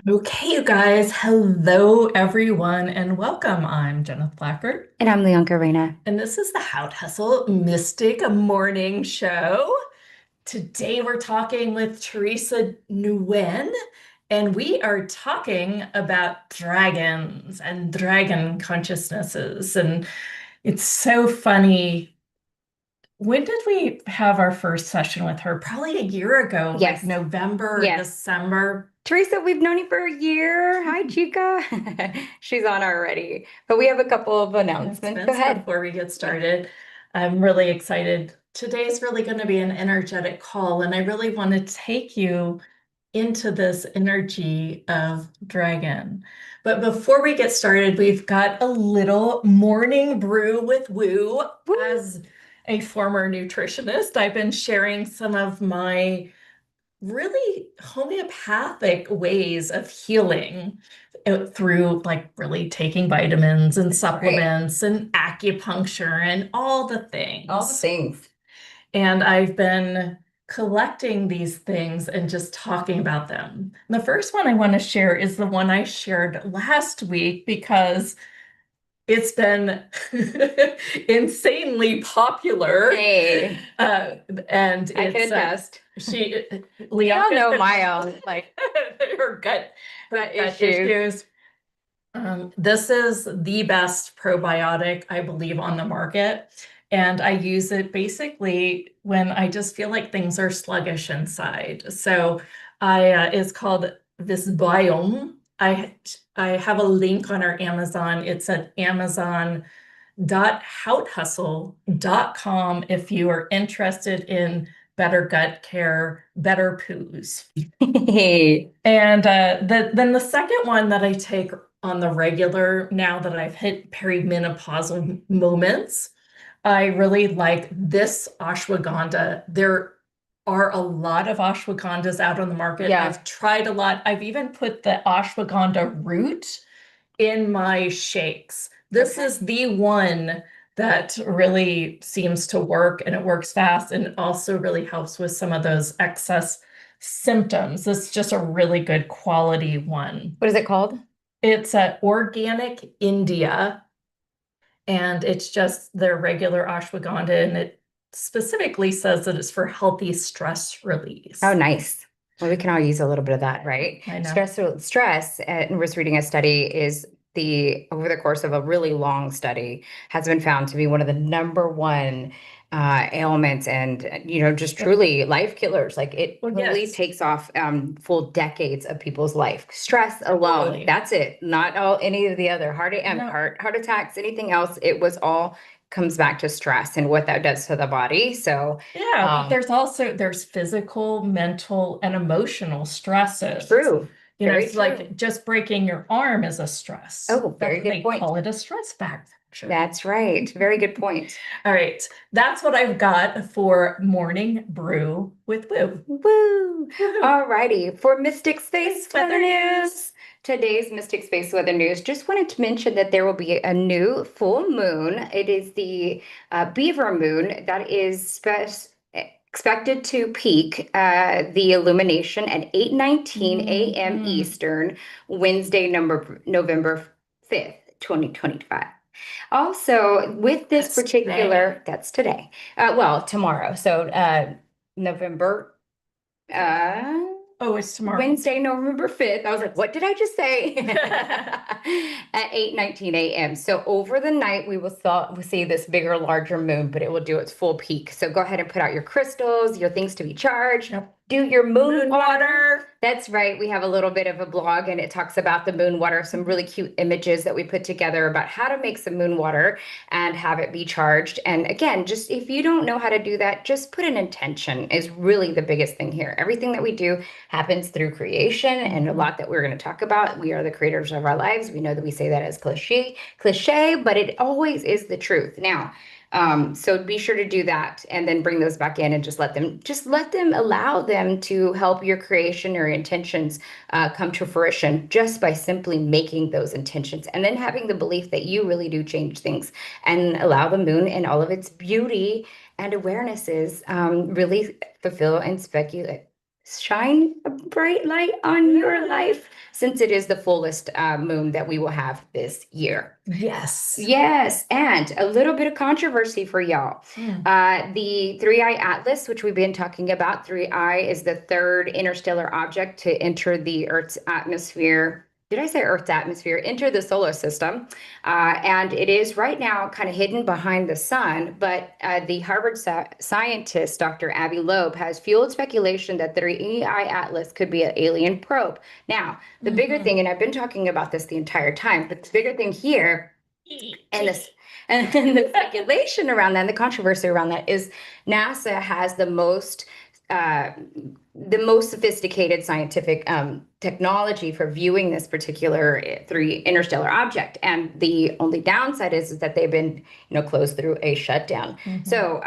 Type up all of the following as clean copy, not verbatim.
Okay, you guys. Hello, everyone, and welcome. I'm Jennifer Blackford, And I'm Leonka Reina. and this is the How to Hustle Mystic Morning Show. Today, we're talking with Theresa Nguyen, and we are talking about dragons and dragon consciousnesses. And it's so funny. When did we have our first session with her? Probably a year ago, like Yes, November, yes. December. Teresa, we've known you for a year. Hi, Chica. She's on already. But we have a couple of announcements. Go Announcements ahead. before we get started. I'm really excited. Today's really going to be an energetic call, and I really want to take you into this energy of dragon. But before we get started, we've got a little morning brew with Woo. Woo! As a former nutritionist, I've been sharing some of my really homeopathic ways of healing through like really taking vitamins and That's right. supplements and acupuncture and all the All the things. things. And I've been collecting these things and just talking about them. And the first one I want to share is the one I shared last week because it's been insanely popular. Hey, Uh, and I can it's attest. she We all Leonka's know been my own her gut gut issues. issues. This is the best probiotic, I believe, on the market. And I use it basically when I just feel like things are sluggish inside. So it's called this biome. I have a link on our Amazon. It's at amazon.houthustle.com if you are interested in better gut care, better poos. Hey. And then the second one that I take on the regular now that I've hit perimenopausal moments, I really like this ashwagandha. There are a lot of ashwagandhas out on the market. Yeah. I've tried a lot. I've even put the ashwagandha root in my shakes. This Okay. is the one that really seems to work and it works fast and also really helps with some of those excess symptoms. This is just a really good quality one. What is it called? It's a Organic India, and it's just their regular ashwagandha, and it specifically says that it's for healthy stress Oh, release. nice. Well, we can all use a little bit of that, right? I know. Stress, and was reading a study, is over the course of a really long study, has been found to be one of the number one ailments and, just Yep. truly life killers. Like it Well, really yes, takes off full decades of people's life. Stress alone, totally. that's it. Not all any of the other No, heart attacks, anything else. It was all comes back to stress and what that does to the body. So, yeah, but um, there's physical, mental, and emotional stresses. true. Very It's true. like just breaking your arm is a stress. Oh, That's very what good they point. call it, a stress factor. That's right. Very good point. All right, that's what I've got for morning brew with Woo. Woo! Woohoo! All righty. For Mystic Space Space weather Weather news. News, today's Mystic Space Weather News, just wanted to mention that there will be a new full moon. It is the Beaver moon that is expected to peak the illumination at 8:19 a.m. Mhm. Eastern, Wednesday, November 5th, 2025. Also, with this That's today. particular, that's today. Well, tomorrow. So, November, uh, Oh, it's tomorrow. Wednesday, November 5th. I was like, what did I just say? At 8:19 a.m. So over the night, we'll see this bigger, larger moon, but it will do its full peak. So go ahead and put out your crystals, your things to be charged. Yep. Do your moon Moon water. water. That's right. We have a little bit of a blog and it talks about the moon water, some really cute images that we put together about how to make some moon water and have it be charged. And again, just if you don't know how to do that, just put an intention is really the biggest thing here. Everything that we do happens through creation and a Mhm. lot that we're going to talk about. We are the creators of our lives. We know that we say that as cliche, but it always is the truth. Now, so be sure to do that and then bring those back in and just let them allow them to help your creation or intentions come to fruition just by simply making those intentions and then having the belief that you really do change things and allow the moon and all of its beauty and awarenesses really fulfill and speculate. shine a bright light on your Yeah. life since it is the fullest moon that we will have this year. Yes. Yes, and a little bit of controversy for y'all. Mm. The Three Eye Atlas, which we've been talking about, Three Eye is the third interstellar object to enter the Earth's atmosphere. Did I say Earth's atmosphere? Enter the solar system. And it is right now kind of hidden behind the sun. But the Harvard scientist, Dr. Avi Loeb, has fueled speculation that the Three Eye Atlas could be an alien probe. Now, the bigger Hmm. thing, and I've been talking about this the entire time, but the bigger thing here and this and the speculation around that, and the controversy around that is NASA has uh, the most sophisticated scientific technology for viewing this particular three interstellar object. And the only downside is that they've been, closed through a shutdown. Hmm. So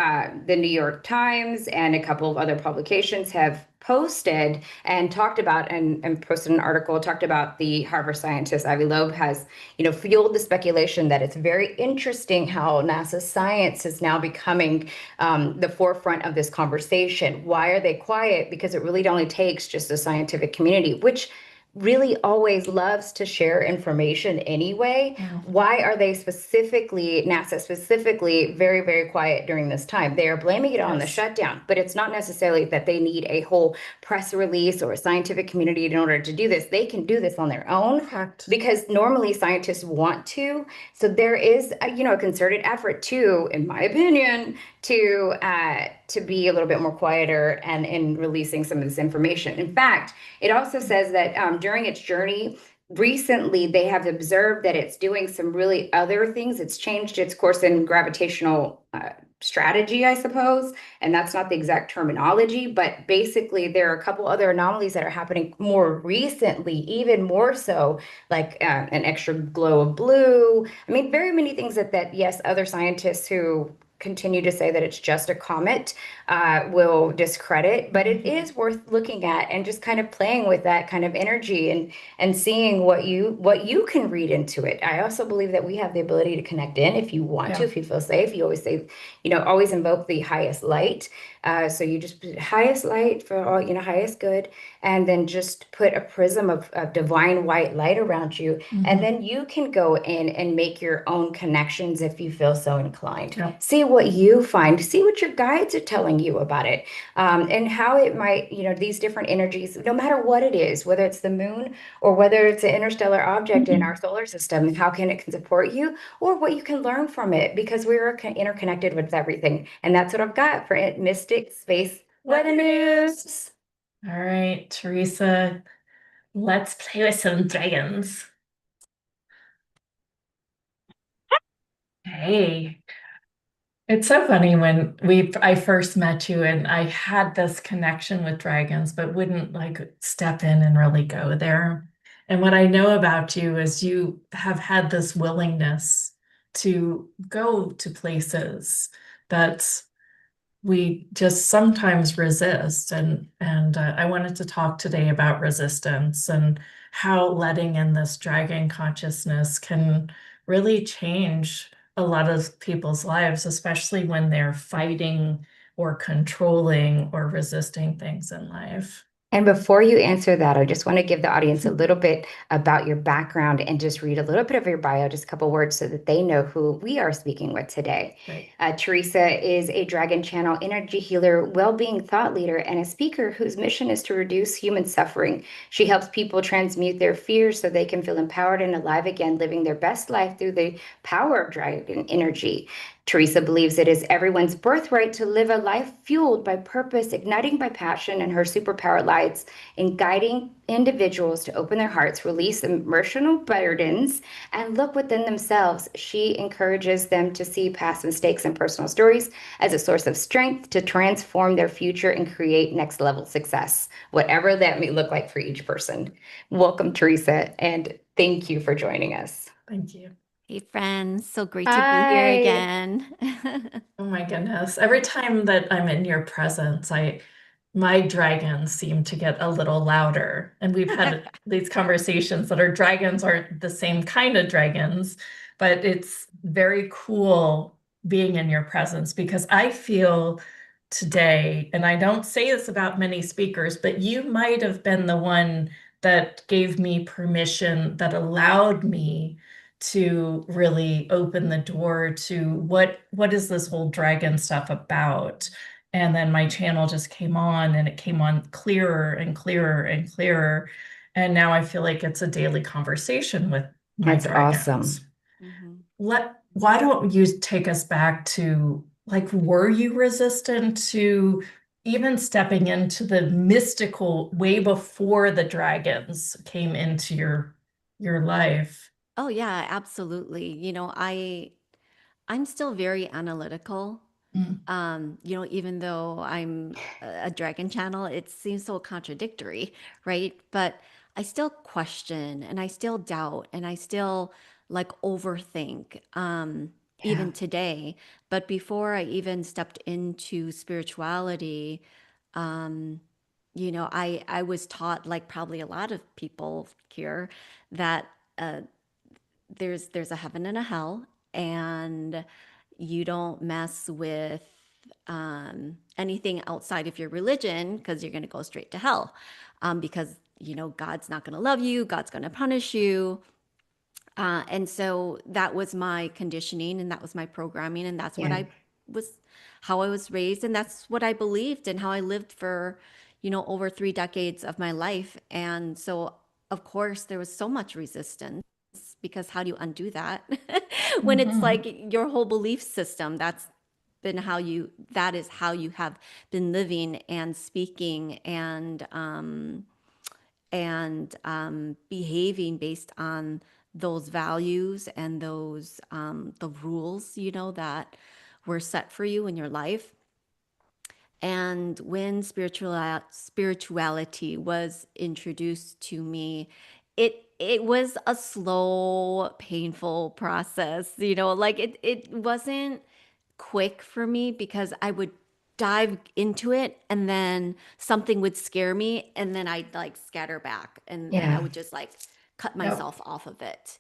the New York Times and a couple of other publications have posted and talked about and posted an article talked about the Harvard scientist Avi Loeb has fueled the speculation that it's very interesting how NASA science is now becoming the forefront of this conversation. Why are they quiet? Because it really only takes just a scientific community, which really always loves to share information anyway. Hmm. Why are they specifically, NASA specifically, very, very quiet during this time? They are blaming it on the Yes. shutdown, but it's not necessarily that they need a whole press release or a scientific community in order to do this. They can do this on their own Correct. because normally scientists want to. So there is a concerted effort to, in my opinion, to be a little bit more quieter and in releasing some of this information. In fact, it also says that during its journey, recently they have observed that it's doing some really other things. It's changed its course in gravitational strategy, I suppose, and that's not the exact terminology, but basically there are a couple other anomalies that are happening more recently, even more so, like an extra glow of blue. I mean, very many things that yes, other scientists who continue to say that it's just a comet will discredit, but it Hmm. is worth looking at and just kind of playing with that kind of energy and seeing what you can read into it. I also believe that we have the ability to connect in if you want to, Yeah. if you feel safe. You always say, always invoke the highest light. So you just put highest light for all, highest good, and then just put a prism of divine white light around you. And Hmm. then you can go in and make your own connections if you feel so inclined. Yeah. See what you find, see what your guides are telling you about it, and how it might, these different energies, no matter what it is, whether it's the moon or whether it's an interstellar object in our solar system, how can it can support you or what you can learn from it because we're interconnected with everything. And that's what I've got for it, Mystic Space Weather News. All right, Theresa, let's play with some dragons. Hey, it's so funny when I first met you and I had this connection with dragons, but wouldn't like step in and really go there. And what I know about you is you have had this willingness to go to places that we just sometimes resist. And I wanted to talk today about resistance and how letting in this dragon consciousness can really change a lot of people's lives, especially when they're fighting or controlling or resisting things in life. And before you answer that, I just want to give the audience a little bit about your background and just read a little bit of your bio, just a couple words so that they know who we are speaking with today. Right. Theresa is a Dragon Channel energy healer, well-being thought leader, and a speaker whose mission is to reduce human suffering. She helps people transmute their fears so they can feel empowered and alive again, living their best life through the power of dragon energy. Theresa believes it is everyone's birthright to live a life fueled by purpose, igniting by passion, and her superpower lies in guiding individuals to open their hearts, release emotional burdens, and look within themselves. She encourages them to see past mistakes and personal stories as a source of strength to transform their future and create next level success, whatever that may look like for each person. Welcome, Theresa, and thank you for joining us. Thank you. Hey friends, so great to be here Hi. again. Oh my goodness. Every time that I'm in your presence, my dragons seem to get a little louder. And we've had these conversations that our dragons aren't the same kind of dragons, but it's very cool being in your presence because I feel today, and I don't say this about many speakers, but you might have been the one that gave me permission, that allowed me to really open the door to what is this whole dragon stuff about? And then my channel just came on, and it came on clearer and clearer and clearer. And now I feel like it's a daily conversation with my That's dragons. awesome. Why don't you take us back to, like, were you resistant to even stepping into the mystical way before the dragons came into your life? Oh yeah, absolutely. I'm still very analytical. Mm, Even though I'm a dragon channel, it seems so contradictory, right? But I still question and I still doubt and I still like overthink, Yeah. even today. But before I even stepped into spirituality, um, I was taught, like probably a lot of people here, that uh, there's a heaven and a hell, and you don't mess with anything outside of your religion because you're going to go straight to hell, because God's not going to love you, God's going to punish you. And so that was my conditioning, and that was my programming, and that's what Yeah. I was, how I was raised, and that's what I believed, and how I lived for, over 3 decades of my life. And so, of course, there was so much resistance, because how do you undo that when it's mhm, like your whole belief system? That is how you have been living and speaking and behaving based on those values and those the rules that were set for you in your life. And when spirituality was introduced to me, it was a slow, painful process. Like it wasn't quick for me, because I would dive into it and then something would scare me, and then I'd like scatter back, and I Yeah. would just like cut yep. myself off of it.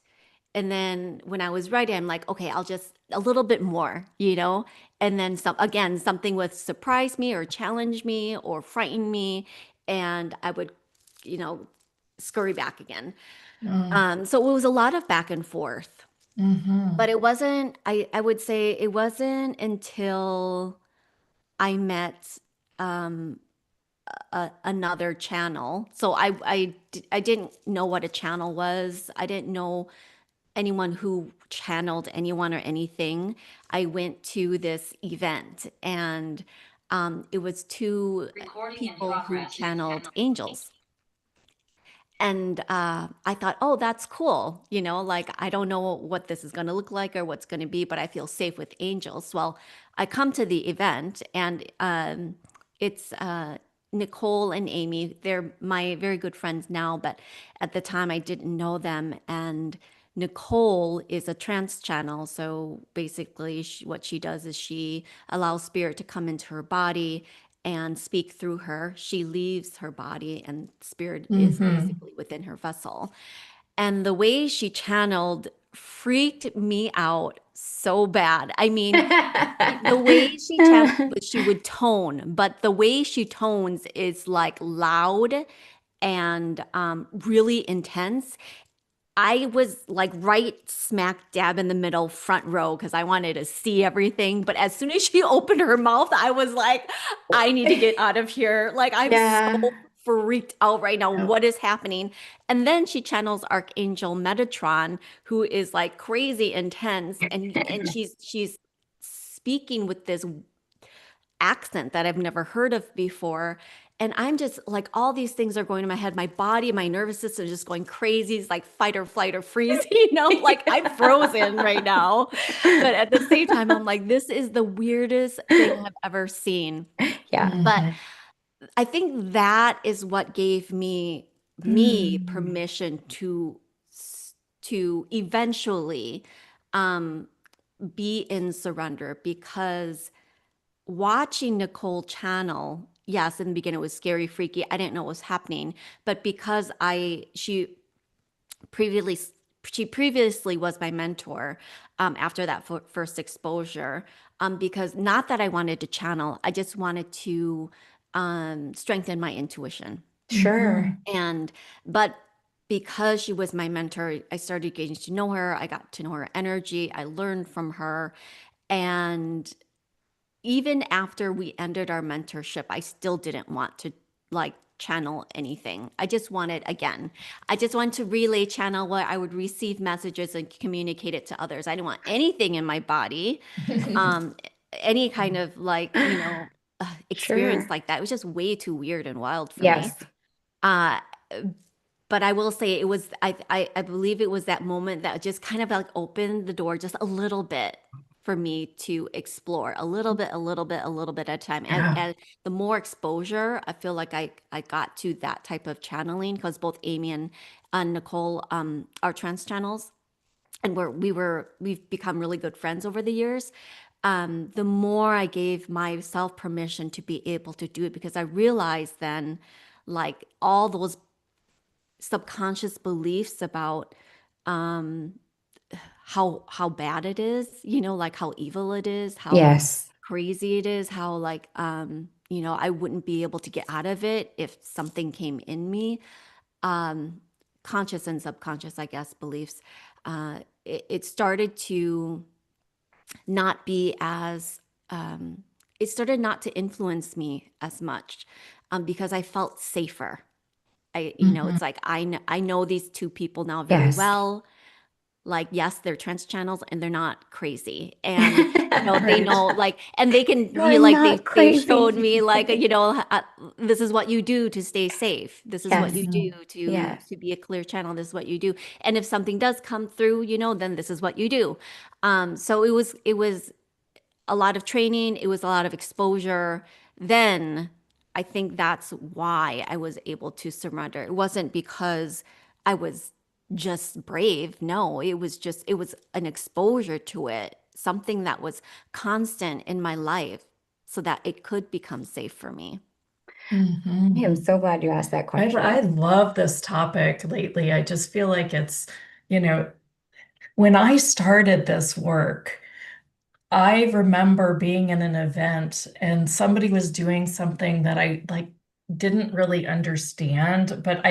And then when I was ready, I'm like, okay, I'll just a little bit more. And then something would surprise me or challenge me or frighten me, and I would, you know, scurry back again. Mm, So it was a lot of back and forth. But mhm, it wasn't, I would say it wasn't until I met um, another channel. So I didn't know what a channel was. I didn't know anyone who channeled anyone or anything. I went to this event, and it was two people who channeled angels. And I thought, oh, that's cool. Like, I don't know what this is going to look like or what's going to be, but I feel safe with angels. Well, I come to the event, and it's Nicole and Amy. They're my very good friends now, but at the time I didn't know them. And Nicole is a trance channel. So basically, what she does is she allows spirit to come into her body and speak through her. She leaves her body, and spirit is mhm. basically within her vessel. And the way she channeled freaked me out so bad. I mean, the way she channeled was she would tone, but the way she tones is like loud and really intense. I was like right smack dab in the middle, front row, because I wanted to see everything. But as soon as she opened her mouth, I was like, I need to get out of here. Like, I'm so Yeah. freaked out right now. Yep. What is happening? And then she channels Archangel Metatron, who is like crazy intense, and she's speaking with this accent that I've never heard of before. And I'm just like, all these things are going in my head. My body, my nervous system is just going crazy. It's like fight or flight or freeze, like I'm frozen right now. But at the same time, I'm like, this is the weirdest thing I've ever seen. Yeah. But Mhm. I think that is what gave me Mm, permission to eventually um, be in surrender, because watching Nicole channel, yes, in the beginning it was scary, freaky. I didn't know what was happening, but because she previously she previously was my mentor after that first exposure, because not that I wanted to channel, I just wanted to strengthen my intuition. Sure. And, but because she was my mentor, I started getting to know her. I got to know her energy. I learned from her. And even after we ended our mentorship, I still didn't want to like channel anything. I just wanted, again, I just wanted to relay channel where I would receive messages and communicate it to others. I didn't want anything in my body, um, any kind of like, experience Sure. like that. It was just way too weird and wild for me. Yes. Uh, but I will say it was, I believe it was that moment that just kind of like opened the door just a little bit for me to explore a little bit, a little bit, a little bit at a time. Yeah. And the more exposure, I feel like I got to that type of channeling because both Amy and Nicole are trans channels, and we've become really good friends over the years. The more I gave myself permission to be able to do it, because I realized then, like all those subconscious beliefs about um how bad it is, like how evil it is, how Yes. crazy it is, how like I wouldn't be able to get out of it if something came in me. um Conscious and subconscious, I guess, beliefs. It started to not be as it started not to influence me as much, because I felt safer. Mhm. It's like I know these two people now very Yes. well. Like, yes, they're trans channels and they're not crazy. And, they Right. know, like, and they can You're be like, not they've showed crazy. me, like, this is what you do to stay safe. This is what you Yes. do Mhm. to Yes. be a clear channel. This is what you do. And if something does come through, then this is what you do. So it was a lot of training, it was a lot of exposure. Then I think that's why I was able to surrender. It wasn't because I was just brave. No, it was an exposure to it, something that was constant in my life so that it could become safe for me. I am Mhm. so glad you asked that I question. love this topic lately. I just feel like it's, you know, when I started this work, I remember being in an event and somebody was doing something that I like didn't really understand, but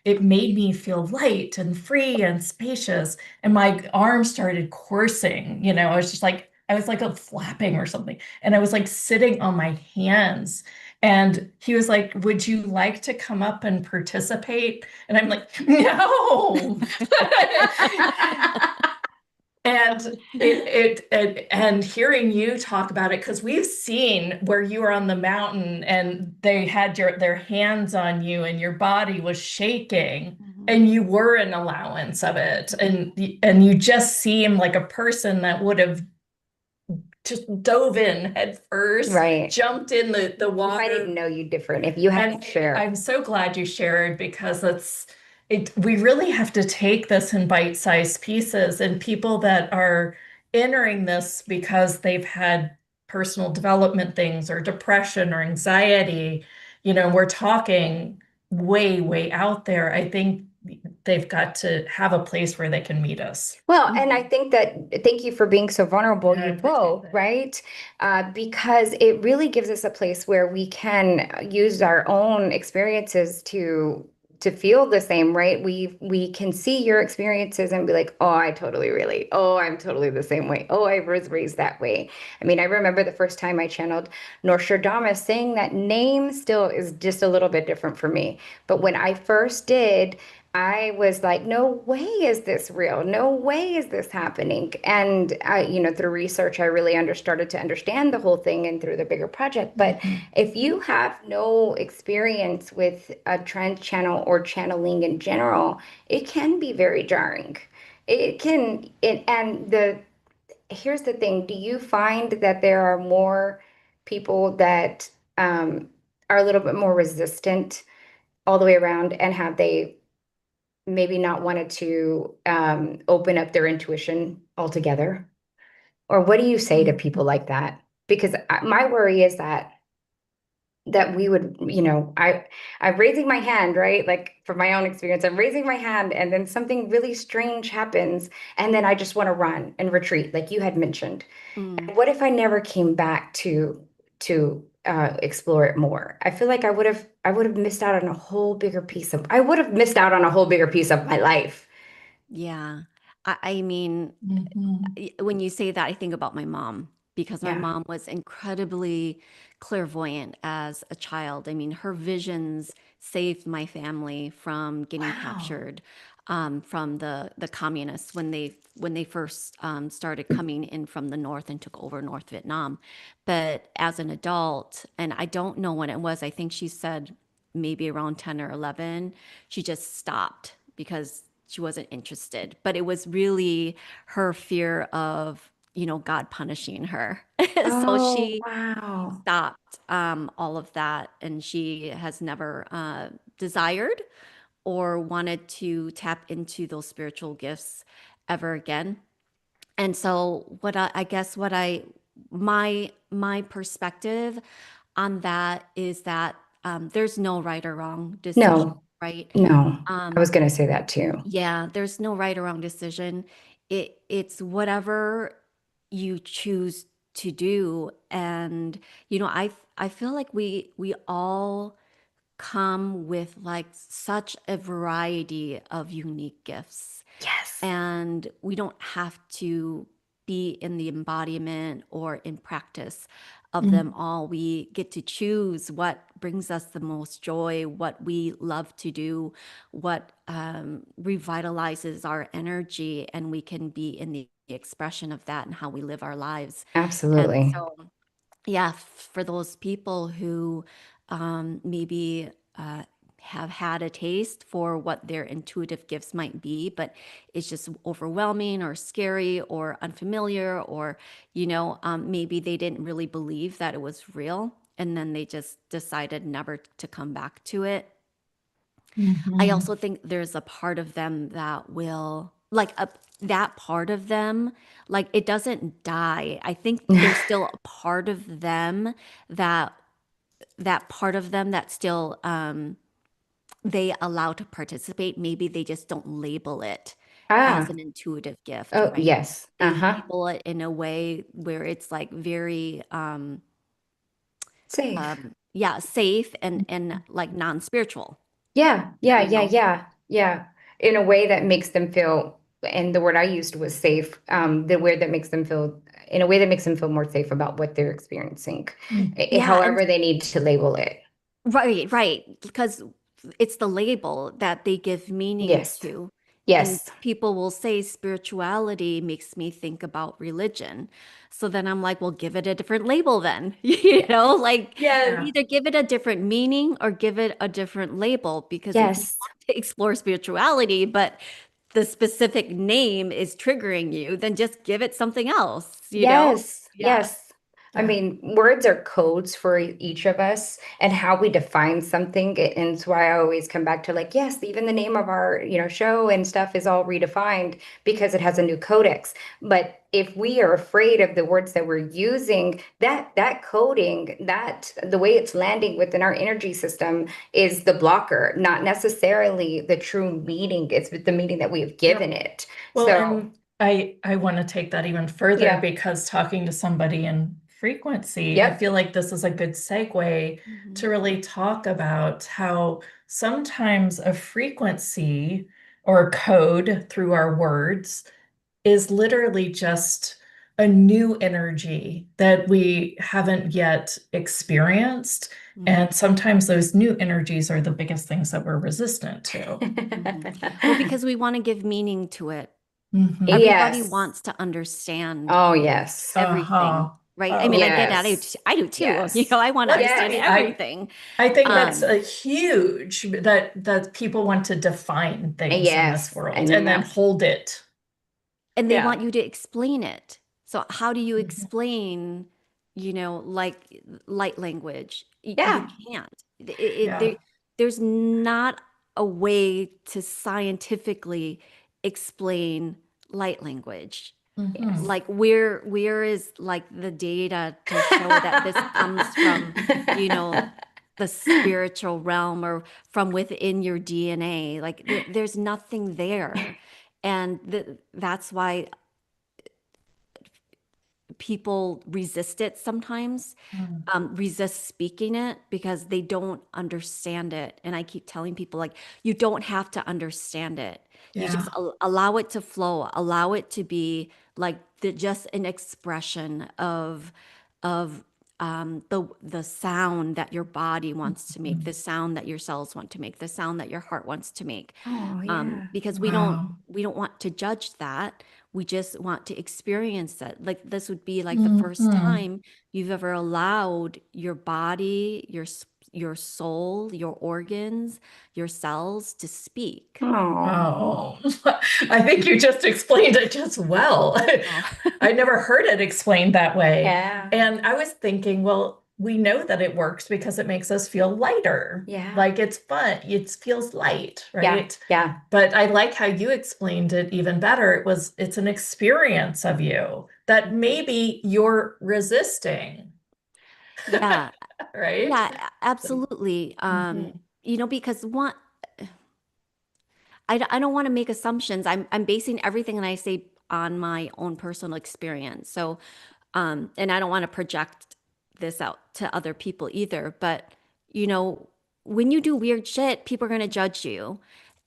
it made me feel light and free and spacious. And my arms started coursing, I was just like, I was like a flapping or something. And I was like sitting on my hands. And he was like, "Would you like to come up and participate?" And I'm like, "No." And hearing you talk about it, because we've seen where you were on the mountain and they had their hands on you and your body was shaking Mhm. and you were an allowance of it, Mhm. and you just seem like a person that would have just dove in head first, Right. jumped in the If I didn't water. know you different, if you had And to share. I'm so glad you shared, because we really have to take this in bite-sized pieces, and people that are entering this because they've had personal development things or depression or anxiety, we're talking way, way out there. I think they've got to have a place where they can meet us. Well, and I Mhm. think that thank you for being so vulnerable, Yeah, I you appreciate both, that. right? Because it really gives us a place where we can use our own experiences to feel the same, right? We can see your experiences and be like, oh, I totally relate. Oh, I'm totally the same way. Oh, I was raised that way. I mean, I remember the first time I channeled Nostradamus, saying that name still is just a little bit different for me. But when I first did, I was like, no way is this real. No way is this happening. And through research, I really started to understand the whole thing and through the bigger project. But Mhm. if you have no experience with a trance channel or channeling in general, it can be very jarring. And here's the thing. Do you find that there are more people that are a little bit more resistant all the way around, and have they maybe not wanted to open up their intuition altogether? Or what do you say to people like that? Because my worry is that that we would, I'm raising my hand, right? Like from my own experience, I'm raising my hand and then something really strange happens and then I just want to run and retreat, like you had mentioned. Mm, And what if I never came back to explore it more? I feel like I would have missed out on a whole bigger piece of I would have missed out on a whole bigger piece of my life. yeah. I mean, Mhm. when you say that, I think about my mom because my Yeah. mom was incredibly clairvoyant as a child. I mean, her visions saved my family from getting Wow. captured from the communists when they first started coming in from the north and took over North Vietnam. But as an adult, and I don't know when it was, I think she said maybe around 10 or 11, she just stopped because she wasn't interested. But it was really her fear of, God punishing her. So Oh, she wow. stopped all of that, and she has never desired or wanted to tap into those spiritual gifts ever again. And so, I guess my perspective on that is that there's no right or wrong decision, No, right? no. I was Um, going to say that too. yeah, there's no right or wrong decision. It's whatever you choose to do. And I feel like we all come with like such a variety of unique gifts. Yes. And we don't have to be in the embodiment or in practice of them Mm. all. We get to choose what brings us the most joy, what we love to do, what revitalizes our energy, and we can be in the expression of that and how we live our lives. And Absolutely. so, yeah, for those people who maybe have had a taste for what their intuitive gifts might be, but it's just overwhelming or scary or unfamiliar, or, maybe they didn't really believe that it was real. And then they just decided never to come back to it. I Mhm. also think there's a part of them that will, like, that part of them, like, it doesn't die. I think there's still a part of them that part of them that still they allow to participate. Maybe they just don't label it as Ah, an intuitive gift, oh, right? yes. They Uh-huh. label it in a way where it's like very Safe. yeah, safe and like non-spiritual, Yeah, yeah, you yeah, know? yeah, yeah. In a way that makes them feel, and the word I used was safe, the word that makes them feel, in a way that makes them feel more safe about what they're experiencing, Mm. Yeah, and however they need to label it. right, right, because it's the label that they give meaning Yes, to. And yes, people will say spirituality makes me think about religion. So then I'm like, well, give it a different label then. yes, Like Yeah. either give it a different meaning or give it a different label. Because if you yes, want to explore spirituality, but the specific name is triggering you, then just give it something else. yes, Yeah. yes. I Yeah. mean, words are codes for each of us and how we define something. And it's why I always come back to like, yes, even the name of our, show and stuff is all redefined because it has a new codex. But if we are afraid of the words that we're using, that coding, that the way it's landing within our energy system is the blocker, not necessarily the true meaning. It's the meaning that we have Yeah. given it. Well, So, and I want to take that even further yeah. because talking to somebody in frequency, I Yep. feel like this is a good segue Mhm. to really talk about how sometimes a frequency or code through our words is literally just a new energy that we haven't yet experienced. Mhm. And sometimes those new energies are the biggest things that we're resistant to. Mhm. Well, because we want to give meaning to it. Hmm. Everybody Yes. wants to understand Oh, yes. everything, Uh-huh. right? I mean, I Oh, get that. Yes. I do too. Yes. I want to let's understand Yes. see. everything. I think that's Um, a huge that people want to define things in this Yes. world and And then hold it. and they Yeah. want you to explain it. So how do you Mhm. explain, like light language? You yeah. can't. Yeah. There's not a way to scientifically explain light language. Hmm. Yes. Like where is like the data to show that this comes from, you know, the spiritual realm or from within your DNA. Like there's nothing there. And that's why people resist it sometimes, Mm. resist speaking it because they don't understand it. And I keep telling people, like, you don't have to understand it. You just Yeah. allow it to flow, allow it to be like just an expression of the sound that your body wants to make, the Mhm. sound that your cells want to make, the sound that your heart wants to make. Oh, yeah. Because Wow. we don't want to judge that. We just want to experience that. Like this would be like the first Mhm. time you've ever allowed your body, your soul, your organs, your cells to speak. Oh, Oh, I think you just explained it just well. Oh. I never heard it explained that way. yeah. And I was thinking, well, we know that it works because it makes us feel lighter. Yeah. Like it's fun. It feels light, Yeah. right? Yeah. But I like how you explained it even better. It's an experience of you that maybe you're resisting, Yeah, right? yeah, absolutely. Mhm. Because I don't want to make assumptions. I'm basing everything that I say on my own personal experience. So, and I don't want to project this out to other people either. But, you know, when you do weird shit, people are going to judge you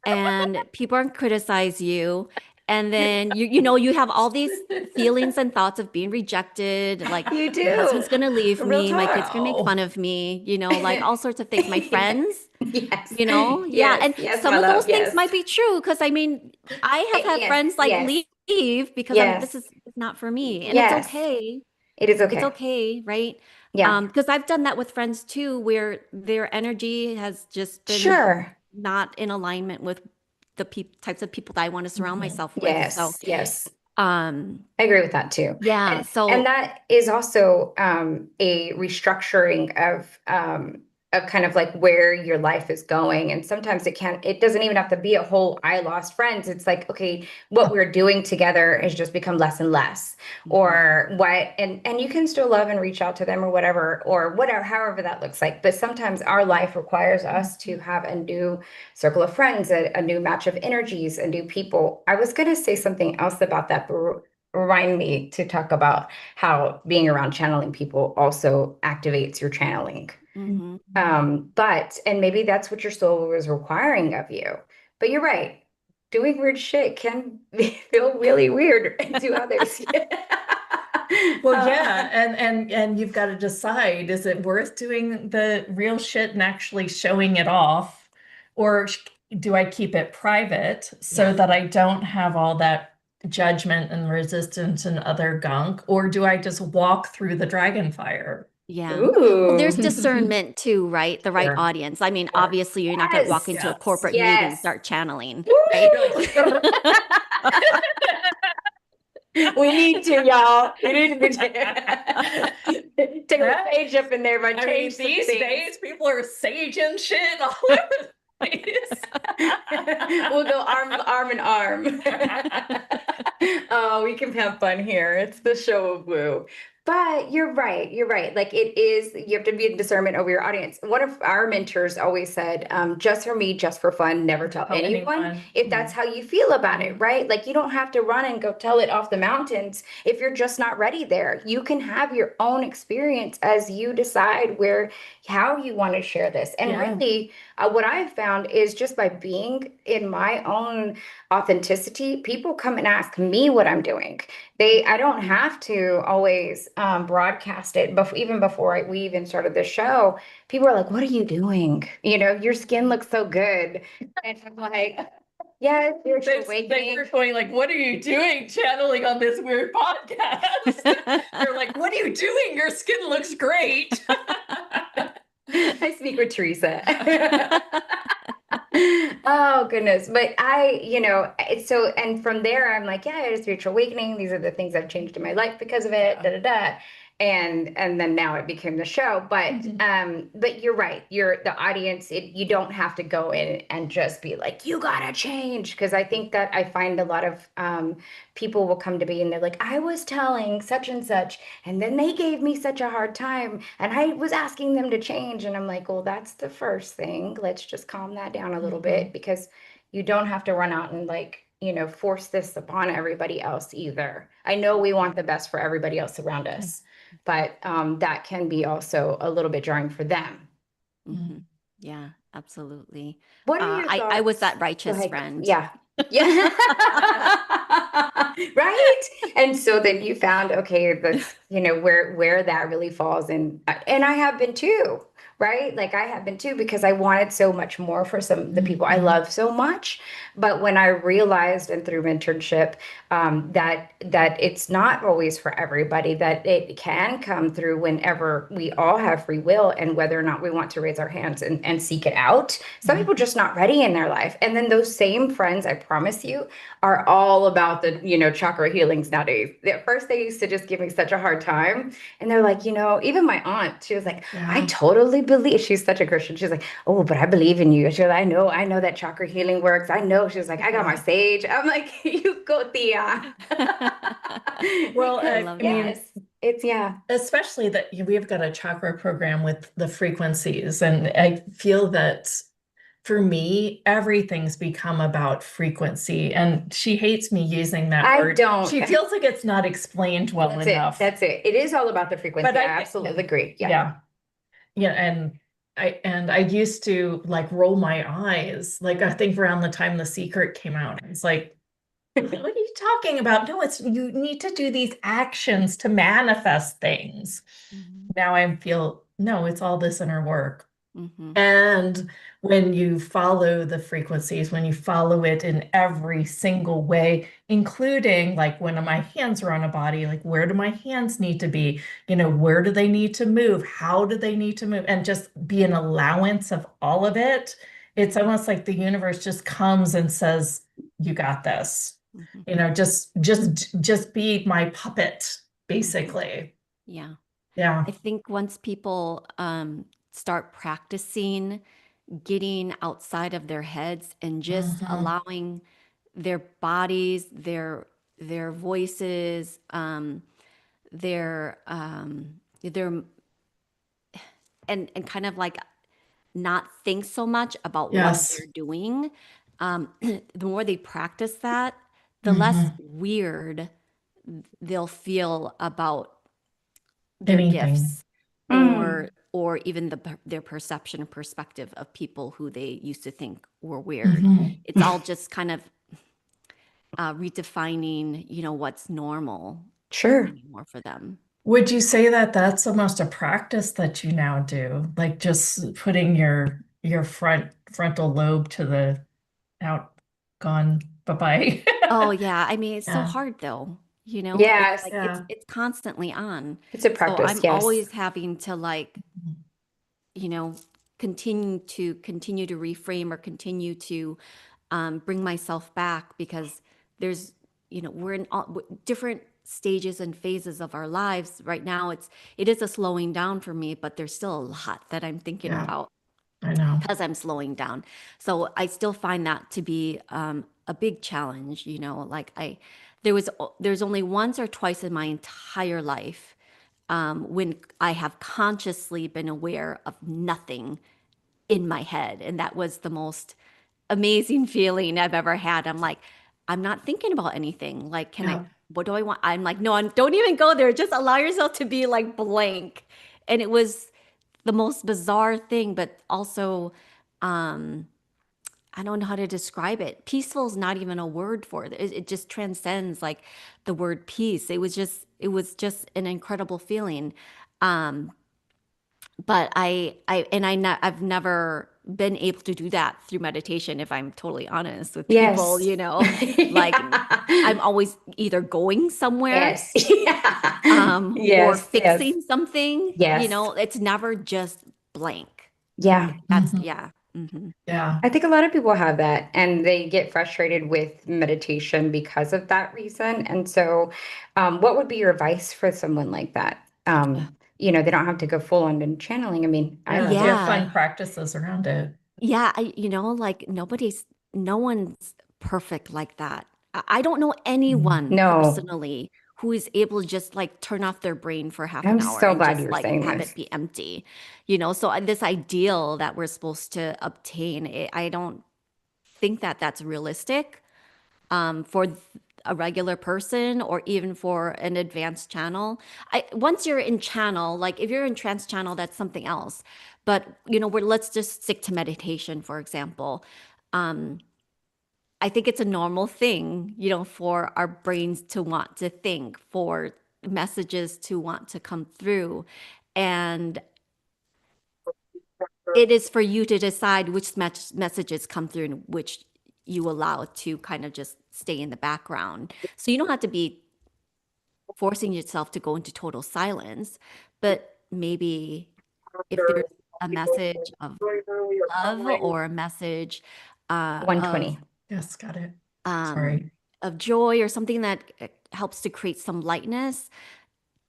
and people are going to criticize you. And then you have all these feelings and thoughts of being rejected. Like You my do. husband's going to leave Real me. My kid's talk. going to make fun Wow. of me, like all sorts of things. My friends. Yes. Yeah. Yes. And Yes, some my of those love. things Yes. might be true because I mean, I have had Yes. friends like Yes. leave because Yes. this is not for me. And it's Yes. okay. It is It's okay. okay, right? Yeah. Because I've done that with friends too, where their energy has just been Sure. not in alignment with the types of people that I want to surround Mhm. myself with. So, Yes. Yes. um, I agree with that too. yeah. And So, that is also a restructuring of kind of like where your life is going. And sometimes it doesn't even have to be a whole I lost friends. It's like, okay, what we're doing together has just become less and less. mhm, Or what and you can still love and reach out to them or whatever, however that looks like. But sometimes our life requires us to have a new circle of friends, a new match of energies, a new people. I was gonna say something else about that, but remind me to talk about how being around channeling people also activates your channeling. mhm. And maybe that's what your soul was requiring of you. But you're right. Doing weird shit can feel really weird to others. Well, yeah, and you've got to decide, is it worth doing the real shit and actually showing it off, or do I keep it private so Yeah. that I don't have all that judgment and resistance and other gunk, or do I just walk through the dragon fire? Yeah. Well, there's Ooh. discernment too, right? The right Sure. audience. I mean, Sure. obviously, you're not going to walk Yes. into a Yes. corporate meeting and Yes. start channeling, right? Woo! We need to, y'all. We need to be take a page up in there, but I mean, change some these things. days people are saging shit all over the place. We'll go arm in arm. Oh, we can have fun here. It's the show of woo. But you're right. You're right. Like it is, you have to be in discernment over your audience. One of our mentors always said, just for me, just for fun, never tell Tell anyone anyone. if that's how you feel about it, right? Like you don't have to run and go tell it off the mountains if you're just not ready there. You can have your own experience as you decide how you want to share this. And Yeah. really, what I've found is just by being in my own authenticity, people come and ask me what I'm doing. I don't have to always broadcast it, but even before we even started the show, people are like, "What are you doing? Your skin looks so good," and I'm like, "Yeah, spiritual awakening." They're going like, what are you doing channeling on this weird podcast? They're like, what are you doing? Your skin looks great. I speak with Theresa. Oh goodness. But and from there I'm like, yeah, it's spiritual awakening. These are the things I've changed in my life because of it. Da da da. and then now it became the show. But you're right. You're the audience. You don't have to go in and just be like, you gotta change. Because I think that I find a lot of people will come to me and they're like, I was telling such and such, and then they gave me such a hard time, and I was asking them to change. And I'm like, well, that's the first thing. Let's just calm that down a little bit, because you don't have to run out and like, force this upon everybody else either. I know we want the best for everybody else around us, but that can be also a little bit jarring for them. Mm-hmm. Yeah, absolutely. What are your I was thoughts? that Go righteous ahead. friend. Yeah. Yeah. Right. And so then you found, okay, this, where that really falls in. And I have been too, right? Like I have been too, because I wanted so much more for some of the people I love so much. But when I realized, and through mentorship, that it's not always for everybody, that it can come through whenever we all have free will, and whether or not we want to raise our hands and seek it out. Some people just not ready in their life. And then those same friends, I promise you, are all about the, chakra healings nowadays. At first, they used to just give me such a hard time. And they're like, even my aunt, she was like, I totally believe, she's such a Christian. She's like, oh, but I believe in you. She's like, I know that chakra healing works. I know. She's like, I got my sage. I'm like, you go, Thea. Well, Because, I mean, yes, it's, yeah. especially that we've got a chakra program with the frequencies, and I feel that for me, everything's become about frequency. And she hates me using that I word. don't. She feels like it's not explained well That's it. enough. That's it. It is all about the frequency. But I absolutely agree. Yeah. yeah, yeah, and I used to like roll my eyes. Like I think around the time The Secret came out, it's like, what are you talking about? No, it's you need to do these actions to manifest things. Mhm. Now I feel no, it's all this inner work. Mhm. And when you follow the frequencies, when you follow it in every single way, including like when my hands are on a body, like where do my hands need to be? Where do they need to move? How do they need to move? And just be an allowance of all of it. It's almost like the universe just comes and says, you got this. Mhm. Just be my puppet, basically. Yeah. Yeah. I think once people start practicing getting outside of their heads and just Mhm. allowing their bodies, their voices, their and kind of like not think so much about what Yes. they're doing. The more they practice that, the less Mhm. weird they'll feel about their Anything. gifts Mm, or even their perception and perspective of people who they used to think were weird. Mhm. It's all just kind of redefining, what's normal sure. anymore for them. Would you say that that's almost a practice that you now do? Like just putting your frontal lobe to the out, gone, bye-bye. Oh yeah, I mean it's so Yeah. hard though. It's Yes. like it's Yeah. it's constantly on. It's a So practice. I'm Yes. always having to like, you know, continue to reframe or continue to bring myself back because there's, we're in different stages and phases of our lives right now. It is a slowing down for me, but there's still a lot that I'm thinking Yeah. about I know. because I'm slowing down. So I still find that to be a big challenge. Like there's only once or twice in my entire life when I have consciously been aware of nothing in my head. And that was the most amazing feeling I've ever had. I'm like, I'm not thinking about anything. Like, Yeah. what do I want? I'm like, no, don't even go there. Just allow yourself to be like blank. And it was the most bizarre thing, but also, I don't know how to describe it. Peaceful is not even a word for it. It just transcends like the word peace. It was just an incredible feeling. Um, but I've never been able to do that through meditation, if I'm totally honest with people, Yes. like Yeah. I'm always either going somewhere, Yes. Yeah. or Yes. Yes. fixing something, Yes. it's never just blank. Yeah. That's, Mhm. yeah. Yeah. I think a lot of people have that and they get frustrated with meditation because of that reason. And so, what would be your advice for someone like that? they don't have to go full on in channeling. I mean, I Yeah. love Do you have it. Yeah. fun practices around it? Yeah, like no one's perfect like that. I don't know Mm. anyone No, personally who is able to just like turn off their brain for half I'm an hour so and glad just you were like saying have this. it be empty. So this ideal that we're supposed to obtain, I don't think that that's realistic for a regular person or even for an advanced channel. Once you're in channel, like if you're in trance channel, that's something else. But let's just stick to meditation, for example. Um, I think it's a normal thing, for our brains to want to think, for messages to want to come through. And it is for you to decide which messages come through and which you allow to kind of just stay in the background. So you don't have to be forcing yourself to go into total silence, but maybe if there's a message of love or a message uh, of 120. Yes, got it. um, Sorry. of joy or something that helps to create some lightness,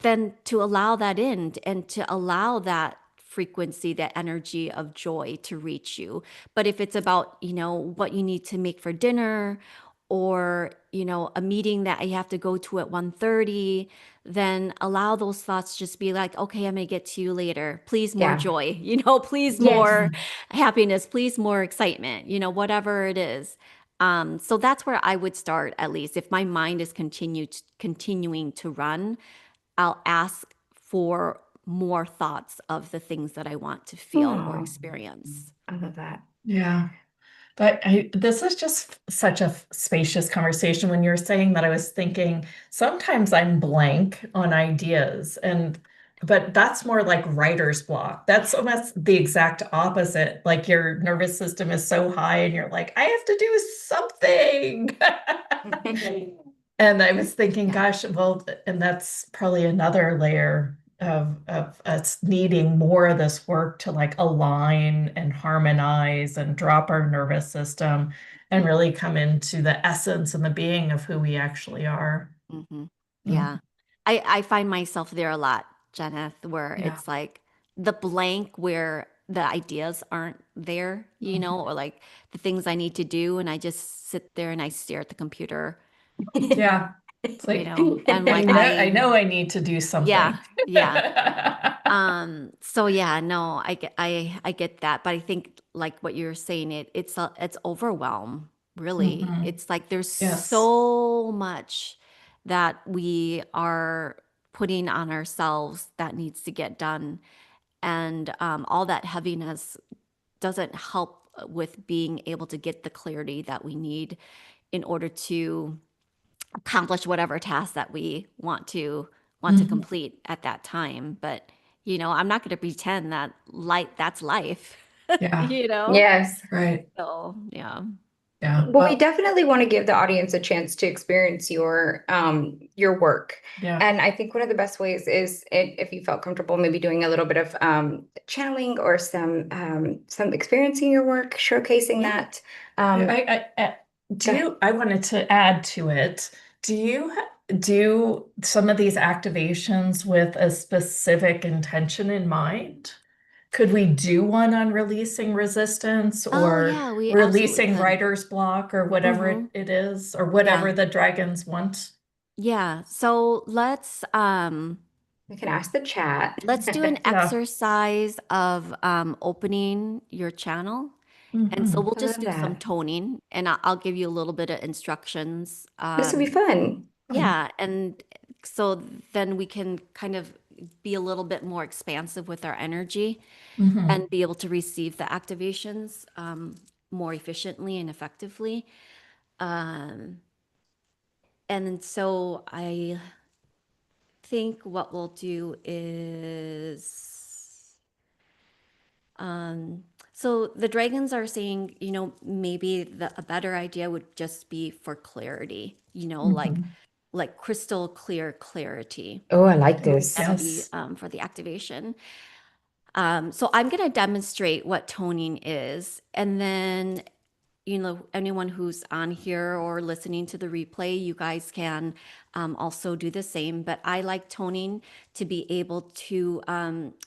then to allow that in and to allow that frequency, that energy of joy to reach you. But if it's about, what you need to make for dinner or, a meeting that you have to go to at 1:30, then allow those thoughts just be like, okay, I'm gonna get to you later. Please more Yeah. joy, please Yes. more Mhm. happiness, please more excitement, whatever it is. So that's where I would start, at least if my mind is continuing to run. I'll ask for more thoughts of the things that I want to feel or Oh, experience. I love that. Yeah. This is just such a spacious conversation. When you're saying that, I was thinking sometimes I'm blank on ideas, but that's more like writer's block. That's almost the exact opposite. Like your nervous system is so high, and you're like, I have to do something. And I was thinking, Yeah. gosh, well, and that's probably another layer of us needing more of this work to like align and harmonize and drop our nervous system and really come into the essence and the being of who we actually are. Hmm. Mm, Yeah. I find myself there a lot, Jeneth, where yeah. it's like the blank where the ideas aren't there, Mhm. or like the things I need to do. And I just sit there and I stare at the computer, Yeah. It's like and like I know I need to do yeah, something. yeah. So yeah, no, I get that, but I think like what you're saying, it's overwhelm, really. Mhm. It's like there's Yes. so much that we are putting on ourselves that needs to get done. And all that heaviness doesn't help with being able to get the clarity that we need in order to accomplish whatever task that we want to Mhm. complete at that time. But I'm not going to pretend that that's life. Yeah. you know Yes. Right. so yeah. Yeah. Well, we Well, definitely want to give the audience a chance to experience your work. yeah. And I think one of the best ways is if you felt comfortable maybe doing a little bit of channeling or some experiencing your work, showcasing Yeah. that. Um, go ahead. I wanted to add to it. Do you do some of these activations with a specific intention in mind? Could we do one on releasing resistance Oh or yeah, we absolutely releasing could. writer's block or whatever Hmm. it is, or Yeah. whatever the dragons want? Yeah, so We can ask the chat. let's do an Yeah. exercise of opening your channel. And so Hmm. we'll I just love do some that. toning, and I'll give you a little bit of instructions. This would be fun. Yeah, and so then we can kind of be a little bit more expansive with our energy Hmm. and be able to receive the activations more efficiently and effectively. Um, and so I think what we'll do is so the dragons are saying, maybe a better idea would just be for clarity, Hmm. like crystal clear clarity Oh, I like for the this. energy, Yes. for the activation. So I'm going to demonstrate what toning is, and then anyone who's on here or listening to the replay, you guys can also do the same. But I like toning to be able to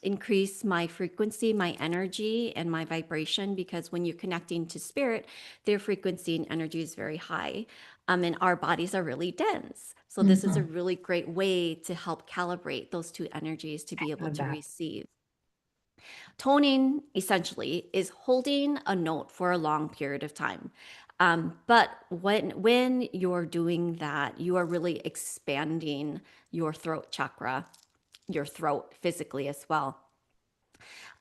increase my frequency, my energy, and my vibration, because when you're connecting to spirit, their frequency and energy is very high. And our bodies are really dense. So this is a really great way to help calibrate those two energies to be able Love to that. receive. Toning essentially is holding a note for a long period of time. But when you're doing that, you are really expanding your throat chakra, your throat physically as well,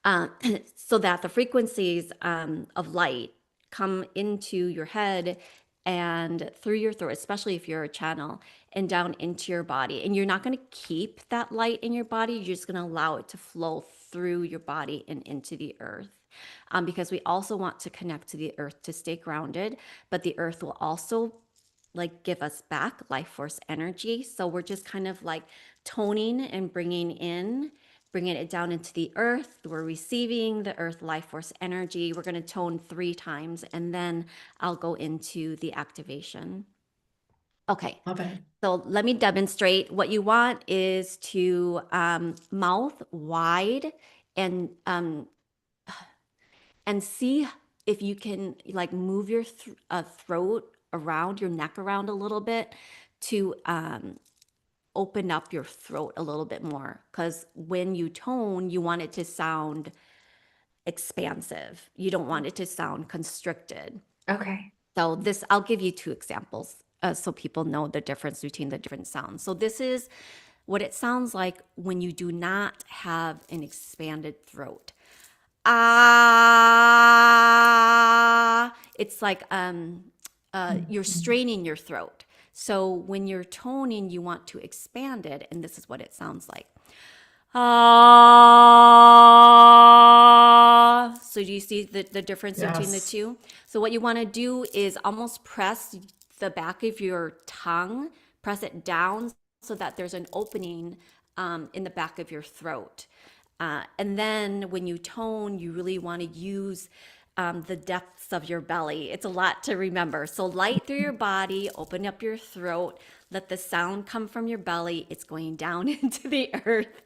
uh, so that the frequencies of light come into your head and through your throat, especially if you're a channel, and down into your body. And you're not going to keep that light in your body. You're just going to allow it to flow through your body and into the earth. Because we also want to connect to the earth to stay grounded, but the earth will also like give us back life force energy. So we're just kind of like toning and bringing it down into the earth. We're receiving the earth life force energy. We're going to tone 3 times, and then I'll go into the activation. Okay. Love it. So let me demonstrate. What you want is to mouth wide and see if you can like move your throat around, your neck around a little bit to open up your throat a little bit more. Because when you tone, you want it to sound expansive. You don't want it to sound constricted. Okay. So this, I'll give you 2 examples so people know the difference between the different sounds. So this is what it sounds like when you do not have an expanded throat. Ah, it's like you're straining your throat. So when you're toning, you want to expand it, and this is what it sounds like. Ah. So do you see the difference between the Yes. two? So what you want to do is almost press the back of your tongue, press it down so that there's an opening in the back of your throat. And then when you tone, you really want to use the depths of your belly. It's a lot to remember. So light through your body, open up your throat, let the sound come from your belly. It's going down into the earth.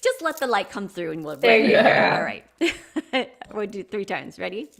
Just let the light come through and we'll There you go. go. All right. We'll do 3 times. Ready?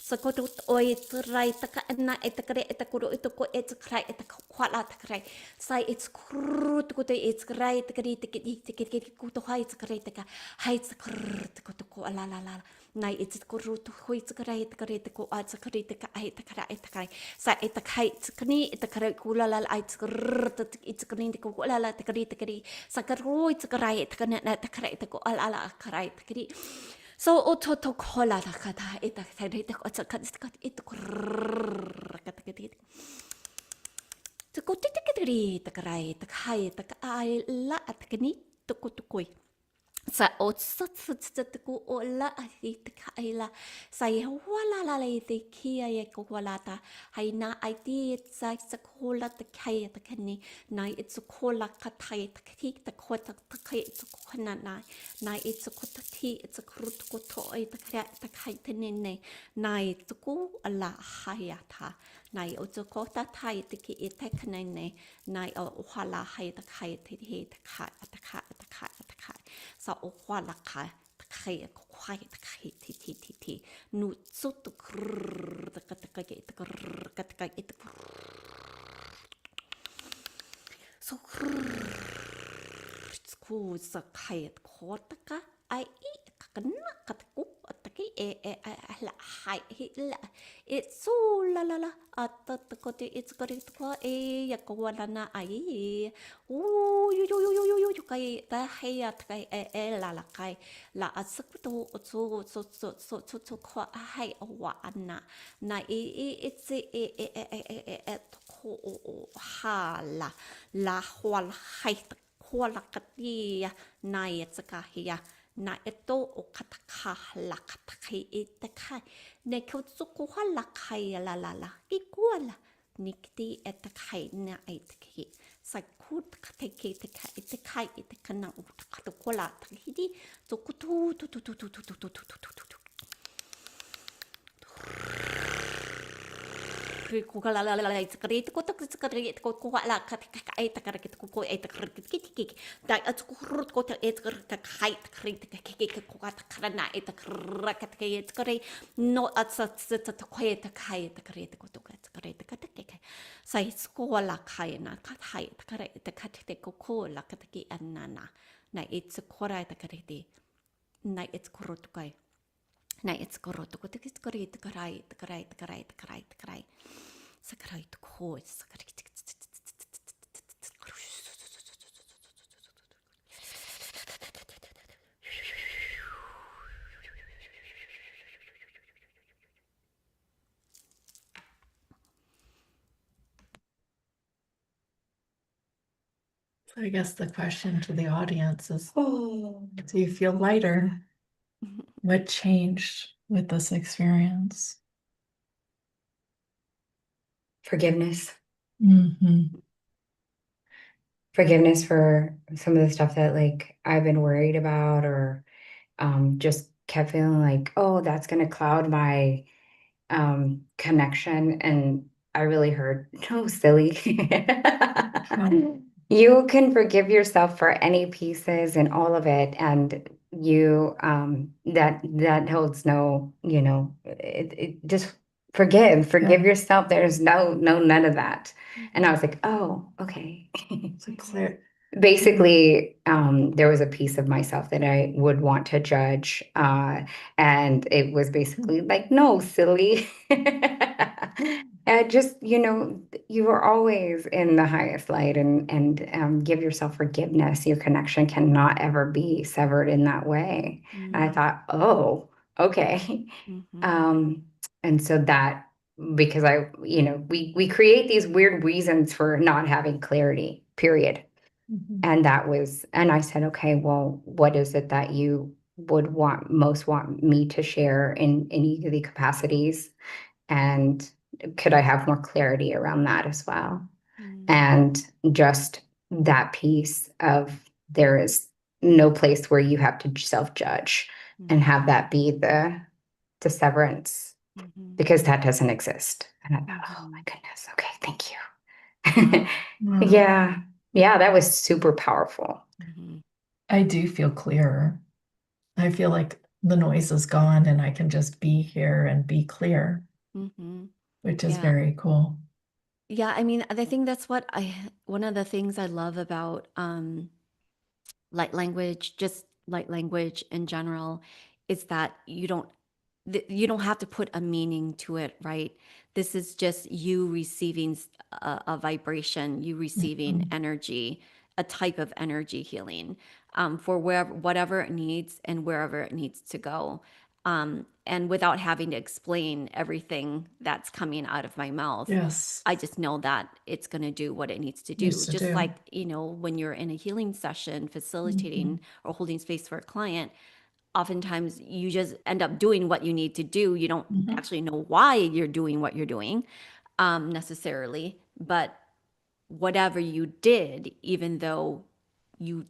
Sakotut oi trai taka ena etakare etakuro etoko etakrai etakwala takrai sai it's krut kote it's krai takari tikiti tikiti kuto hai takare taka hai takrut koto ko la la la nai it's krut hoi takare takare tako a takare taka ai takara etakai sai etakai takani etakare kula la ai takrut it's kani tako la la takari takari sakaroi takarai etakana takare tako ala la karai takari. So oto to kola da kata ita kata ita kata kata ita kata kata to koti tikiri takarai takai takai la atkani to kotukoi sa o tsatsatsat ko o la I te kaila sa I wala la le te kia e ko wala ta hai na I te sa kola te kai te kani na it's a kola ka tai te ki te ko te kai te kona na it's a ko te ti it's a krut ko to I te kai te nene na it's ko ala hai ata na o te ko ta tai te ki e te kanene na o wala hai te kai te he te kai te kai te kai te kai sa o wala kai te kai ko kai te kai ti nu tsu tu krrr te kai te krrr te kai te so ko sa kai ko te ka ai I ka na ka te ko te ki la hai hi la it's so la a te ko te it's ko te ko ya ko wala na ai o yo kai ta hai ya kai la kai la a sa ko to so ko hai o wa na it's ko ha la hwal hai kola katia na e takahia na e tō o kataka la kataki e te kai ne kau tuku hala kai la I kuala ni kiti e te kai na e te ki sa ku te kai e te kai e te kana o te katokola takidi so kutu ko la te kare te ko te kare te ko la ka te ka e te kare te ko e te kare ki da at ko rut ko te e te kare te kai te kare te ki ko ka te kare na e te kare ka te e te kare no at sa te ko e te kai te kare te ko te kare te ka te ki sa I ko la kai na ka hai te kare te ka te ko la ka te ki anana na e te kora te kare te na e te ko rut kai na e te ko rut ko te kare te kare Sakarai to koi, sakarai. So I guess the question to the audience is, do you feel lighter? What changed with this experience? Forgiveness. Mm-hmm. Forgiveness for some of the stuff that like I've been worried about or just kept feeling like, oh, that's going to cloud my connection. And I really heard, no, silly. You can forgive yourself for any pieces and all of it. And you, that holds no, it just forgive Yeah. yourself. There's none of that. And I was like, oh, okay. So clear. Basically, there was a piece of myself that I would want to judge. And it was basically like, no, silly. And just, you are always in the highest light and give yourself forgiveness. Your connection cannot ever be severed in that way. And I thought, oh, okay. And so that because we create these weird reasons for not having clarity, period. And and I said, okay, well, what is it that you would most want me to share in each of the capacities? And could I have more clarity around that as well? And just that piece of there is no place where you have to self-judge and have that be the severance because that doesn't exist. And I thought, oh my goodness, okay, thank you. Wow. Yeah, that was super powerful. I do feel clearer. I feel like the noise is gone and I can just be here and be clear, which is very cool. Yeah, I mean, I think that's one of the things I love about light language, just light language in general, is that you don't have to put a meaning to it, right? This is just you receiving a vibration, you receiving energy, a type of energy healing for whatever it needs and wherever it needs to go. and without having to explain everything that's coming out of my mouth. Yes. I just know that it's going to do what it needs to do. Needs to Just do. like, when you're in a healing session, facilitating or holding space for a client, oftentimes you just end up doing what you need to do. You don't actually know why you're doing what you're doing, necessarily, but whatever you did, even though you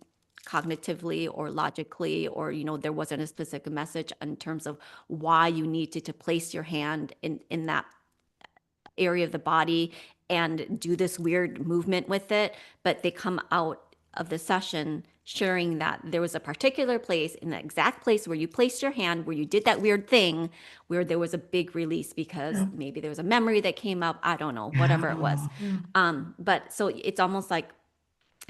cognitively or logically, or there wasn't a specific message in terms of why you needed to place your hand in that area of the body and do this weird movement with it, but they come out of the session sharing that there was a particular place, in the exact place where you placed your hand, where you did that weird thing, where there was a big release because maybe there was a memory that came up. I don't know, whatever it was. But so it's almost like,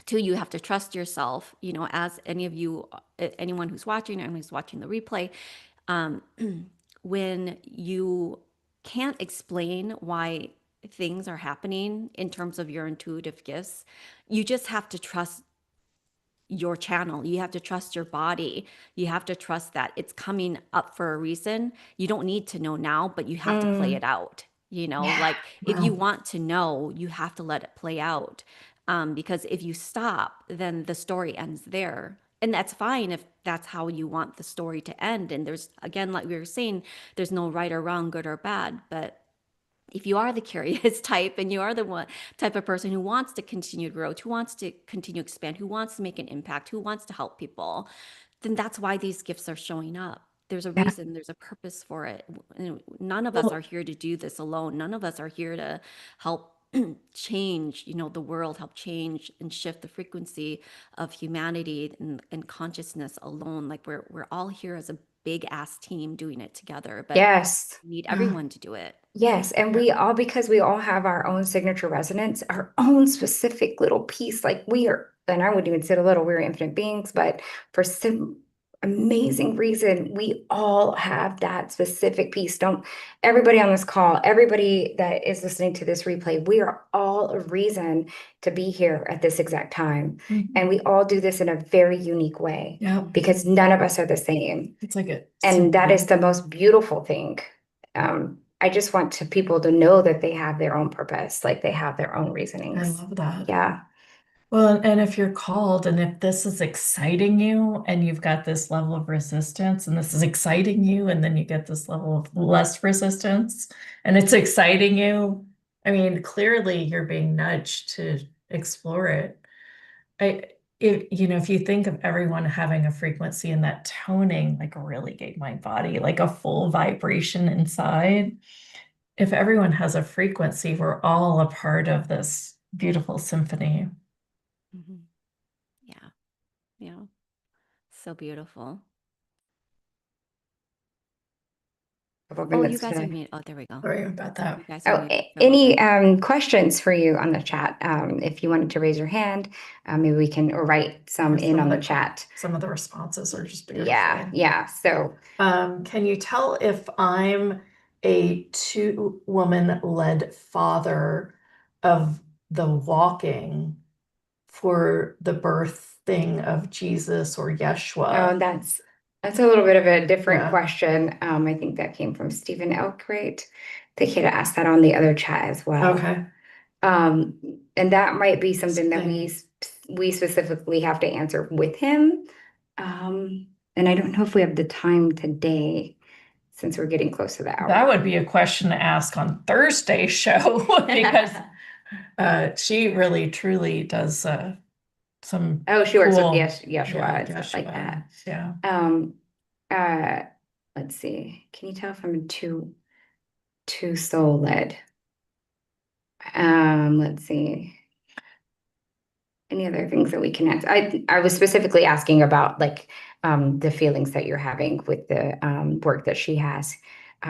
too, you have to trust yourself, as anyone who's watching, anyone who's watching the replay, um, when you can't explain why things are happening in terms of your intuitive gifts, you just have to trust your channel. You have to trust your body. You have to trust that it's coming up for a reason. You don't need to know now, but you have to play it out. Like if you want to know, you have to let it play out. Because if you stop, then the story ends there. And that's fine if that's how you want the story to end. And there's, again, like we were saying, there's no right or wrong, good or bad. But if you are the curious type and you are the one type of person who wants to continue growth, who wants to continue expand, who wants to make an impact, who wants to help people, then that's why these gifts are showing up. There's a Yeah. reason, there's a purpose for it. None of us Well, are here to do this alone. None of us are here to help change, the world, help change and shift the frequency of humanity and consciousness alone. Like we're all here as a big ass team doing it together, but Yes. we need everyone to do it. Yes, and because we all have our own signature resonance, our own specific little piece, like we are, and I wouldn't even say a little, we're infinite beings, but for some amazing reason, we all have that specific piece. Don't everybody on this call, everybody that is listening to this replay, we are all a reason to be here at this exact time. And we all do this in a very unique way because none of us are the same. It's like it. And that is the most beautiful thing. I just want people to know that they have their own purpose, like they have their own I reasonings. love that. Yeah. Well, and if you're called and if this is exciting you and you've got this level of resistance and this is exciting you and then you get this level of less resistance and it's exciting you, I mean, clearly you're being nudged to explore it. If you think of everyone having a frequency and that toning, like really gave my body like a full vibration inside. If everyone has a frequency, we're all a part of this beautiful symphony. Mhm. Yeah. Yeah. So beautiful. Couple Oh, you minutes guys are today. muted. Oh, there we go. Sorry about that. You guys are Oh, muted. So any good. questions for you on the chat? If you wanted to raise your hand, maybe we can or write some in on the chat. Some of the responses are just Yeah, beautiful. yeah. So Can you tell if I'm a two-woman-led father of the walking for the birthing of Jesus or Yeshua? that's a little bit of a different Yeah. question. I think that came from Stephen Elkrate. They could have asked that on the other chat as well. Okay. And that might be something that Something. we specifically have to answer with him. And I don't know if we have the time today since we're getting close to the hour. That would be a question to ask on Thursday's show because she really truly does some She works with cool, Yeshua and stuff like that. Yeah. Let's see. Can you tell if I'm too soul led? Let's see. Any other things that we can answer? I was specifically asking about like the feelings that you're having with the work that she has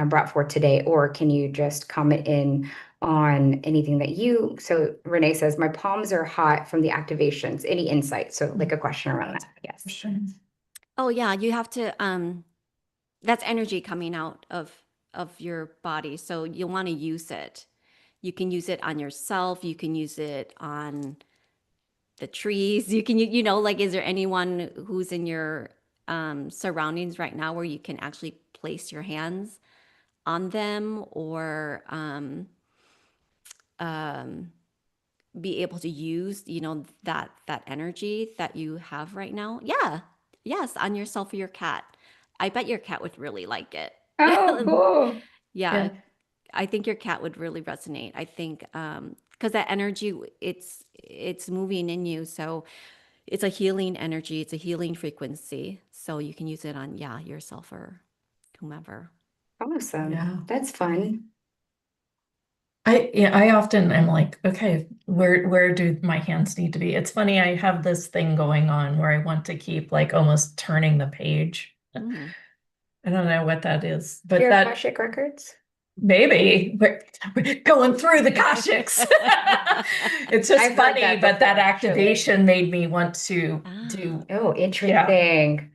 brought forth today, or can you just comment in on anything that so Renee says, my palms are hot from the activations. Any insight? So like a question around that, I guess. Oh yeah, you have to that's energy coming out of your body. So you'll want to use it. You can use it on yourself, you can use it on the trees. You can like, is there anyone who's in your surroundings right now where you can actually place your hands on them or um, be able to use, that energy that you have right now. Yeah. Yes, on yourself or your cat. I bet your cat would really like it. Oh, cool. Yeah, Yeah. I think your cat would really resonate. I think because that energy, it's moving in you, so it's a healing energy. It's a healing frequency, so you can use it on yourself or whomever. Awesome. Yeah. That's fun. I often am like, okay, where do my hands need to be? It's funny, I have this thing going on where I want to keep like almost turning the page. Mm. I don't know what that is, but Your that Akashic records? maybe we're going through the Kashiks. It's just I've heard funny, that but that before, actually. activation made me want to Ah, do, Oh, yeah, interesting.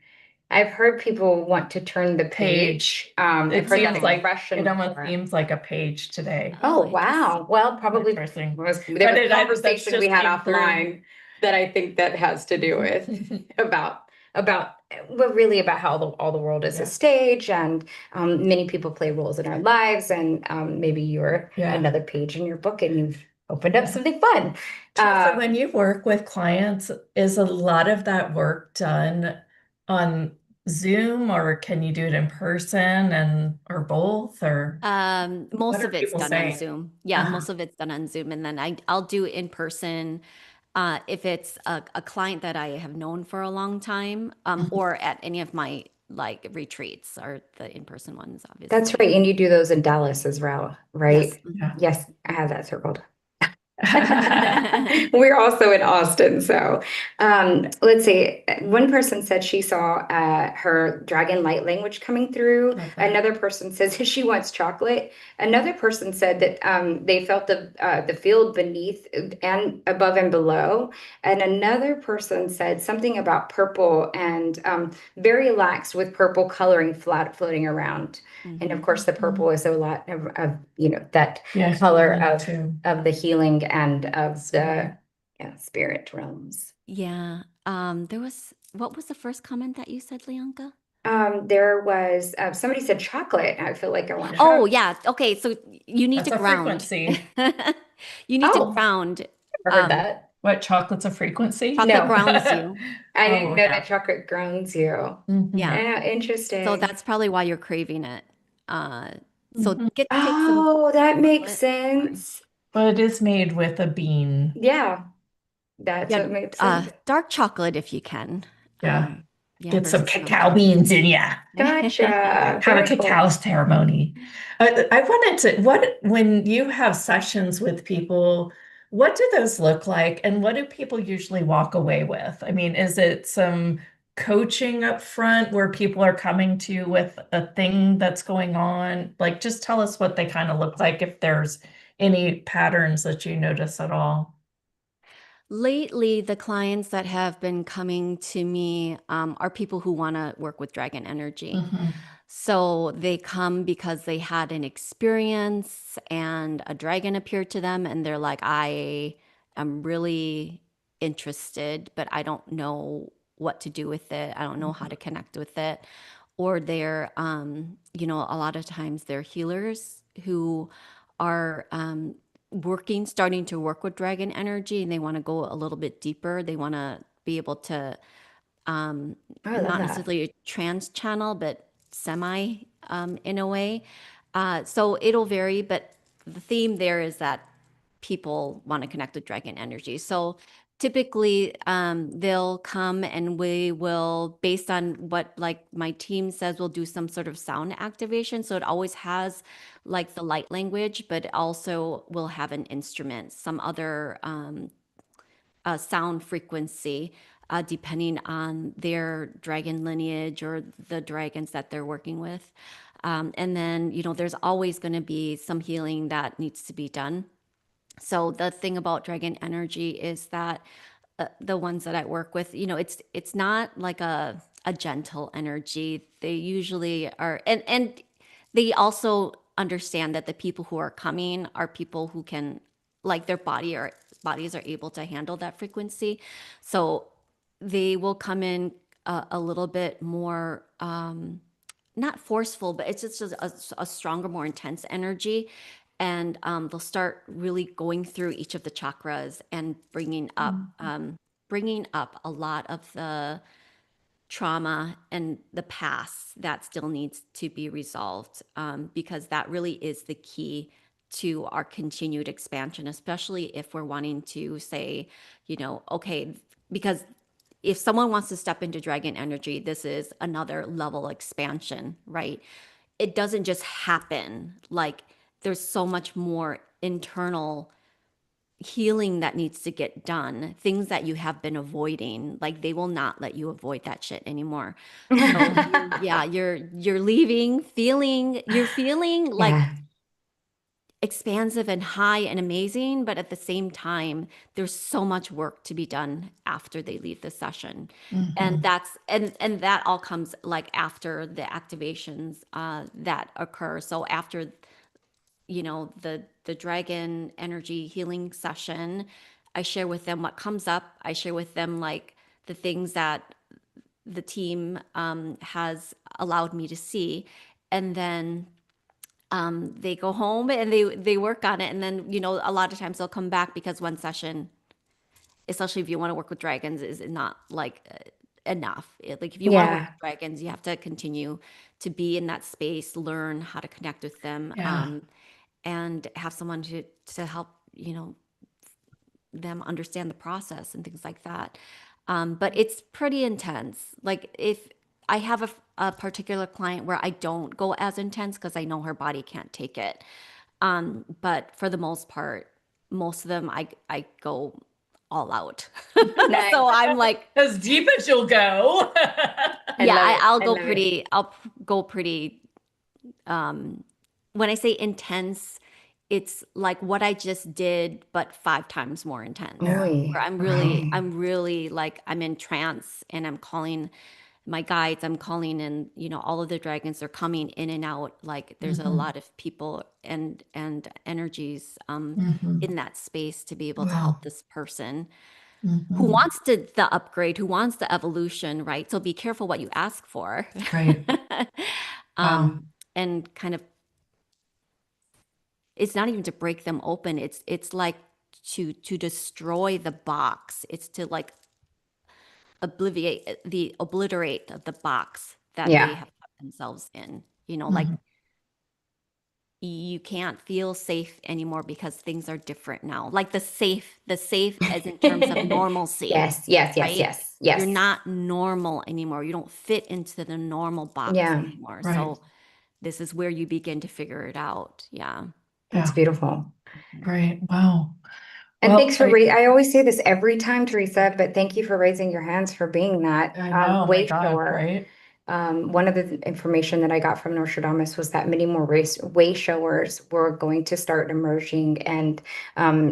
I've heard people want to turn the page. page. I've It heard that seems like expression it almost before. seems like a page today. oh, Oh, wow. Well, probably Interesting. there But was that's conversation we just had came through. offline that I think that has to do with about about well, really about how all the world is a Yeah. stage, and many people play roles in our lives, and maybe you're Yeah. another page in your book, and you've opened up Yeah. something fun. Teresa, Uh, when you work with clients, is a lot of that work done on Zoom or can you do it in person and or both or what most are of it's people done on saying? Zoom. Yeah, Uh, most of it's done on Zoom, and then I'll do in person if it's a client that I have known for a long time, or at any of my like retreats or the in-person ones, that's obviously. right, and you do those in Dallas as well, Yes. right? yeah. Yes, I have that circled. We're also in Austin. So let's see. One person said she saw her dragon light language coming through. Love that. Another person says she wants chocolate. Another person said that they felt the field beneath and above and below. And another person said something about purple and very lax with purple coloring floating around. And of Mhm. course, the purple is a lot of that Yeah, color healing too. of the healing and of the Spirit. spirit realms. Yeah. There was what was the first comment that you said, Leonka? There was somebody said chocolate. I feel like I want Yeah. Oh, chocolate. yeah. Okay, so you need That's to a ground. frequency. You need to Oh, ground. never heard Um, that. What chocolate's a frequency? chocolate No, grounds you. I didn't Oh know yeah. that chocolate grounds you. Hmm. Yeah. So Interesting. that's probably why you're craving it. Uh, so Hmm. take some Oh, that makes chocolate. sense. But it is made with a bean. Yeah, that's Yeah, what makes sense. dark chocolate if you can. Yeah. Yeah, Get some versus cacao milk. beans in ya. Gotcha. Have a Very cacao cool. ceremony. I wanted to, when you have sessions with people, what do those look like and what do people usually walk away with? I mean, is it some coaching up front where people are coming to you with a thing that's going on? Like, just tell us what they kind of look like if there's any patterns that you notice at all. Lately, the clients that have been coming to me are people who want to work with dragon energy. Hmm. So they come because they had an experience and a dragon appeared to them, and they're like, I am really interested, but I don't know what to do with it. I don't know how to connect with it. Or they're, a lot of times they're healers who are starting to work with dragon energy and they want to go a little bit deeper. They want to be able to um, Oh, I love not that. necessarily a trans channel, but semi in a way. So it'll vary, but the theme there is that people want to connect with dragon energy. So typically they'll come and we will, based on what like my team says, we'll do some sort of sound activation. So it always has like the light language, but also will have an instrument, some other sound frequency, depending on their dragon lineage or the dragons that they're working with. And then, there's always going to be some healing that needs to be done. So the thing about dragon energy is that the ones that I work with, it's not like a gentle energy. They usually are, and they also understand that the people who are coming are people who can, like their bodies are able to handle that frequency. So they will come in a little bit more not forceful, but it's just a stronger, more intense energy. And they'll start really going through each of the chakras and bringing up a lot of the trauma and the past that still needs to be resolved, because that really is the key to our continued expansion, especially if we're wanting to say, okay, because if someone wants to step into dragon energy, this is another level expansion, right? It doesn't just happen. Like, there's so much more internal healing that needs to get done, things that you have been avoiding. Like, they will not let you avoid that shit anymore. So yeah, you're leaving you're feeling like Yeah. expansive and high and amazing, but at the same time, there's so much work to be done after they leave the session. And Mhm. that's and that all comes like after the activations that occur. So after the dragon energy healing session, I share with them what comes up. I share with them like the things that the team has allowed me to see, and then they go home and they work on it. And then a lot of times they'll come back, because one session, especially if you want to work with dragons, is not like enough. Like, if you want to work Yeah. with dragons, you have to continue to be in that space, learn how to connect with them, Yeah. and have someone to help them understand the process and things like that. But it's pretty intense. Like, if I have a particular client where I don't go as intense because I know her body can't take it. But for the most part, most of them I go all out. Nice. So I'm like, As deep as you'll go. I yeah, love it. I'll I go love it. pretty. I'll go pretty. Um, when I say intense, it's like what I just did, but 5 times more intense. Yeah. Where Wow. I'm really like, I'm in trance, and I'm calling my guides. I'm calling in, all of the dragons are coming in and out. Like, there's a Hmm. lot of people and energies Hmm. in that space to be able to help Wow. this person who Hmm. wants the upgrade, who wants the evolution, right? So be careful what you ask for. Right. Wow. And kind of, it's not even to break them open. It's like to destroy the box. It's to like obliterate the box that they Yeah. have put themselves in. Like, Hmm. you can't feel safe anymore because things are different now. Like, the safe as in terms of normalcy, Yes, yes, yes, right? yes, You're yes. not normal anymore. You don't fit into the normal box Yeah, anymore. Right. So this is where you begin to figure it out. Yeah. that's Yeah. beautiful. Right. Wow. And Well, thanks for I always say this every time, Theresa, but thank you for raising your hands for being that I know, my way God, shower. right? One of the information that I got from Nostradamus was that many more way showers were going to start emerging and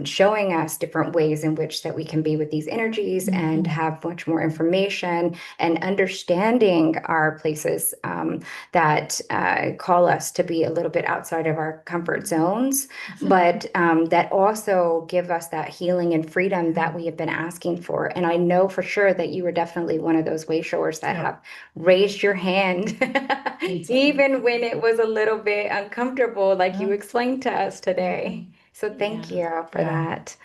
showing us different ways in which that we can be with these energies and Hmm. have much more information and understanding our places that call us to be a little bit outside of our comfort zones, but that also give us that healing and freedom that we have been asking for. And I know for sure that you were definitely one of those way showers that Yeah. have raised your hand, Me too. even when it was a little bit uncomfortable, like you Yeah. explained to us today. Mhm. So thank Yeah. you for Yeah. that.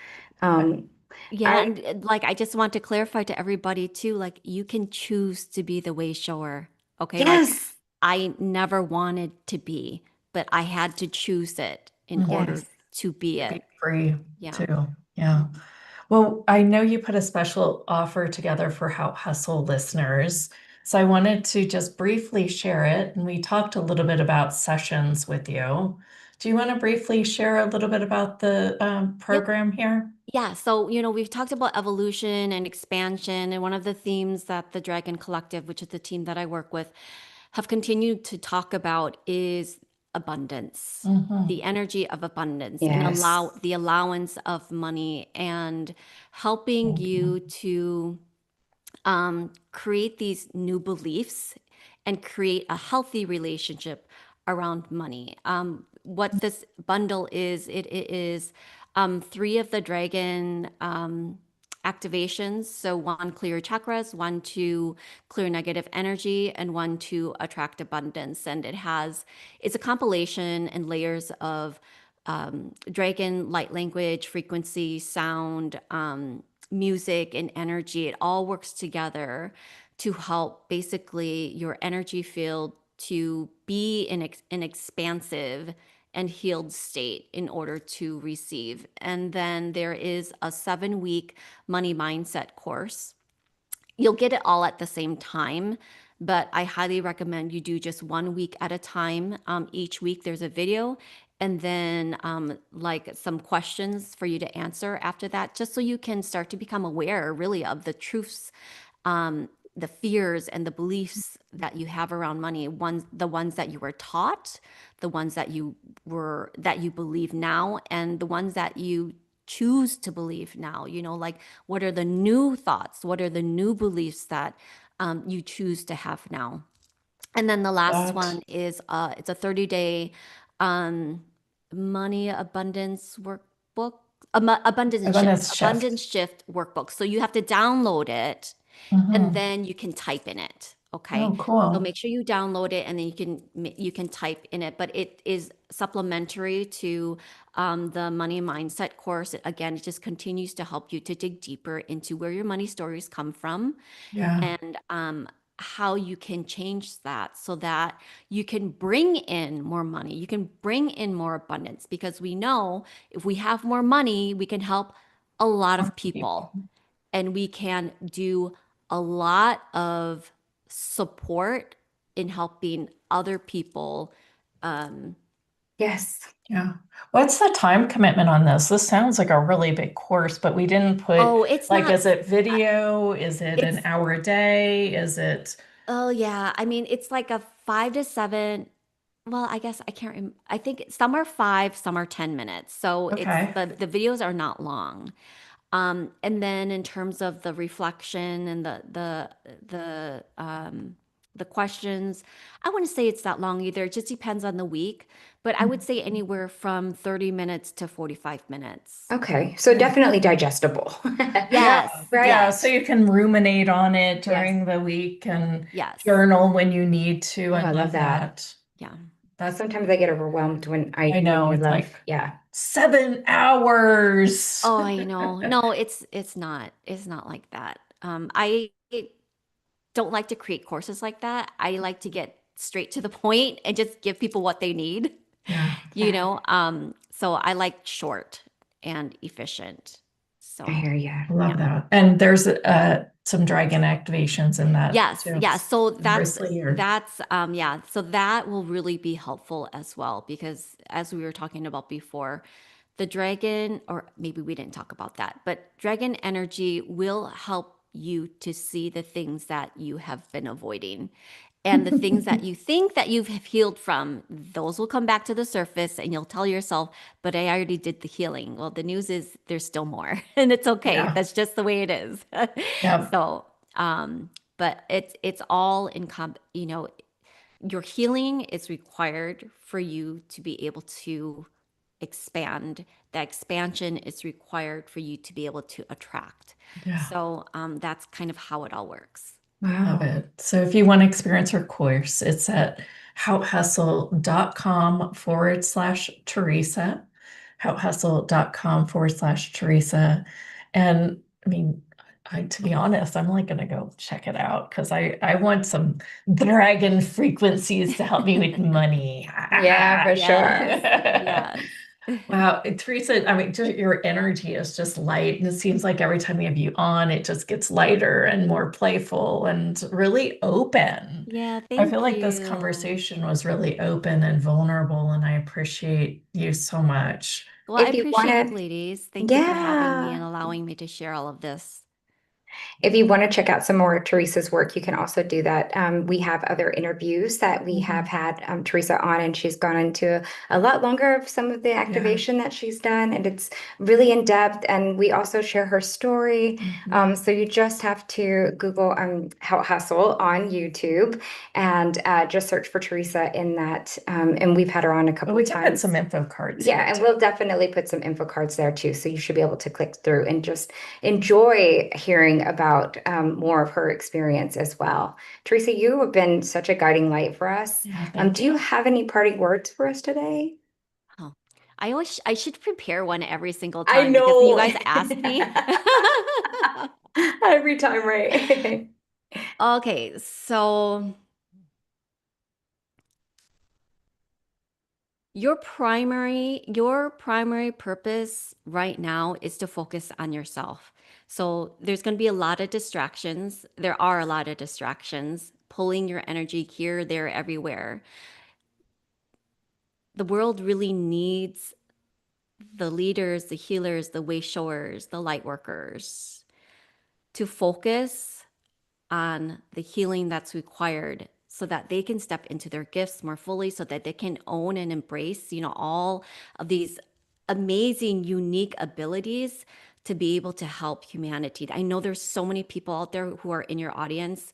I- Um, Yeah, I and like, I just want to clarify to everybody too, like, you can choose to be the way shower. Okay, like, yes, I never wanted to be, but I had to choose it in Mhm. order yes, to be Be it. free Yeah. too. Yeah. Well, I know you put a special offer together for How Hustle listeners. So I wanted to just briefly share it. And we talked a little bit about sessions with you. Do you want to briefly share a little bit about the Yep. program here? Yeah, so we've talked about evolution and expansion, and one of the themes that the Dragon Collective, which is the team that I work with, have continued to talk about is abundance, Hmm. the energy of abundance, and yes, the allowance of money, and helping Thank you. you to create these new beliefs and create a healthy relationship around money. What this bundle is, it is three of the dragon activations. So one, clear your chakras, one to clear negative energy, and one to attract abundance. And it's a compilation and layers of dragon, light language, frequency, sound, music, and energy. It all works together to help basically your energy field to be in an expansive and healed state in order to receive. And then there is a 7-week money mindset course. You'll get it all at the same time, but I highly recommend you do just 1 week at a time. Each week there's a video and then like some questions for you to answer after that, just so you can start to become aware really of the truths, the fears and the beliefs that you have around money, the ones that you were taught, the ones that you believe now, and the ones that you choose to believe now. Like, what are the new thoughts? What are the new beliefs that you choose to have now? And then the last That one is it's a 30-day um, money abundance workbook, abundance shift. abundance shift workbook. So you have to download it and Hmm. then you can type in it. Okay. Oh, So cool. make sure you download it and then you can type in it. But it is supplementary to the money mindset course. Again, it just continues to help you to dig deeper into where your money stories come from Yeah. and how you can change that so that you can bring in more money. You can bring in more abundance because we know if we have more money, we can help a lot More of people. people and we can do a lot of support in helping other people. Um, Yes. Yeah. What's the time commitment on this? This sounds like a really big course, but we didn't put, oh, it's like, not, is it video? Is it an it's, hour a day? Is it oh yeah. I mean, it's like a 5 to 7. Well, I guess I can't I think some are 5, some are 10 minutes. So okay? the videos are not long. And then in terms of the reflection and the questions, I wouldn't say it's that long either. It just depends on the week, but I would say anywhere from 30 minutes to 45 minutes. Okay. So Okay. definitely digestible. Yeah, Yes, Right? yeah. So yes, you can ruminate on it Yes. during the week and yes. journal when you need to. Oh, I I love love that. that. Yeah. That's, Sometimes I get overwhelmed I when know, you it's love, like yeah. 7 hours. Oh, I know. No, it's not like that. I don't like to create courses like that. I like to get straight to the point and just give people what they need, Yeah, you Yeah. know. So I like short and efficient. I So hear you. I love yeah. that. And there's some dragon activations in that Yes, too. yeah. So that's Obviously, you're that's yeah. So that will really be helpful as well because as we were talking about before, the dragon, or maybe we didn't talk about that, but dragon energy will help you to see the things that you have been avoiding. And the things that you think that you've healed from, those will come back to the surface and you'll tell yourself, but I already did the healing. Well, the news is there's still more and it's okay. yeah, That's just the way it is. yeah, So, but it's all your healing is required for you to be able to expand. That expansion is required for you to be able to attract. yeah. So that's kind of how it all works. Love Wow. it. So if you want to experience her course, it's at houthustle.com/Theresa, houthustle.com/Theresa. And I mean, to be honest, I'm like going to go check it out because I want some dragon frequencies to help me with money. Yeah, for sure. Yes. Yes. Wow, Teresa, I mean, just your energy is just light. And it seems like every time we have you on, it just gets lighter and more playful and really open. Yeah, I feel thank like this you. conversation was really open and vulnerable, and I appreciate you so much. Well, I If you want appreciate you, to, ladies. Thank you for having me yeah. and allowing me to share all of this. If you want to check out some more of Theresa's work, you can also do that. We have other interviews that we have had Theresa on, and she's gone into a lot longer of some of the activation that she's done, and it's really in depth. And we also share her story. So you just have to Google How Hustle on YouTube and just search for Theresa in that. And we've had her on a couple of times. We can put some info cards. Yeah, and we'll definitely put some info cards there too. So you should be able to click through and just enjoy hearing about more of her experience as well. Theresa, you have been such a guiding light for us. Do you have any parting words for us today? Oh, I should prepare one every single I time because know. you guys ask me. Every time, right? Okay, so your primary purpose right now is to focus on yourself. So there's going to be a lot of distractions. There are a lot of distractions pulling your energy here, there, everywhere. The world really needs the leaders, the healers, the way showers, the light workers to focus on the healing that's required so that they can step into their gifts more fully, so that they can own and embrace, all of these amazing, unique abilities to be able to help humanity. I know there's so many people out there who are in your audience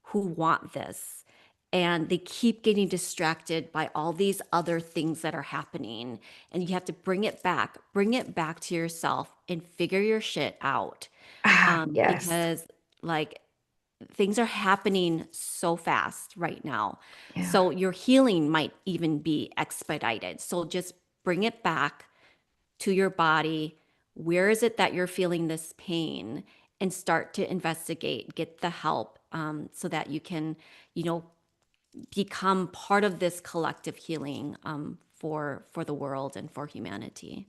who want this, and they keep getting distracted by all these other things that are happening. And you have to bring it back to yourself and figure your shit out. Yes. Because like things are happening so fast right now. Yeah. So your healing might even be expedited. So just bring it back to your body. Where is it that you're feeling this pain? And start to investigate, get the help so that you can, become part of this collective healing for the world and for humanity.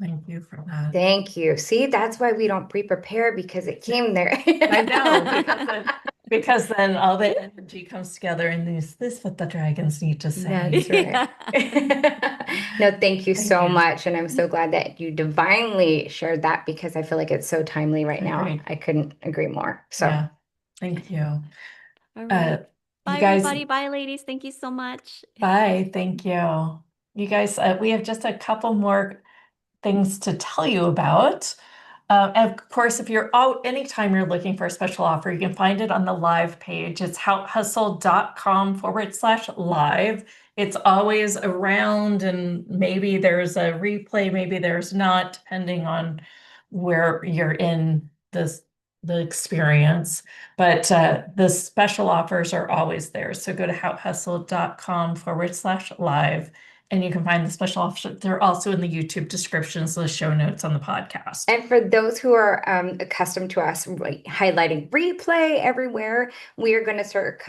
Thank you for that. Thank you. See, that's why we don't pre-prepare, because it came there. I know, because then all the energy comes together and this is what the dragons need to say. That's right. No, thank you so much. And I'm so glad that you divinely shared that, because I feel like it's so timely right now. I couldn't agree more. So yeah, thank you. All right. Bye, everybody. Bye, ladies. Thank you so much. Bye. Thank you. You guys, we have just a couple more things to tell you about. And of course, if you're out anytime you're looking for a special offer, you can find it on the live page. It's houthustle.com/live. It's always around, and maybe there's a replay, maybe there's not, depending on where you're in the experience. But the special offers are always there. So go to houthustle.com/live. And you can find the special offers. They're also in the YouTube descriptions, the show notes on the podcast. And for those who are accustomed to us highlighting replay everywhere, we are going to start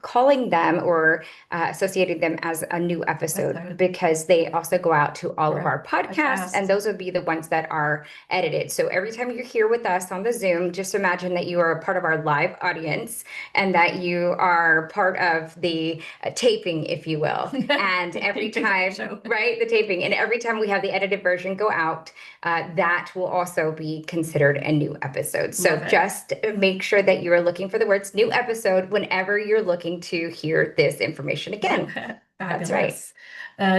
calling them or associating them as a new episode, because they also go out to all of our podcasts, and those would be the ones that are edited. So every time you're here with us on the Zoom, just imagine that you are a part of our live audience and that you are part of the taping, if you will. And every time, right, the taping, and every time we have the edited version go out, that will also be considered a new episode. So just make sure that you are looking for the words "new episode" whenever you're looking to hear this information again. That's right.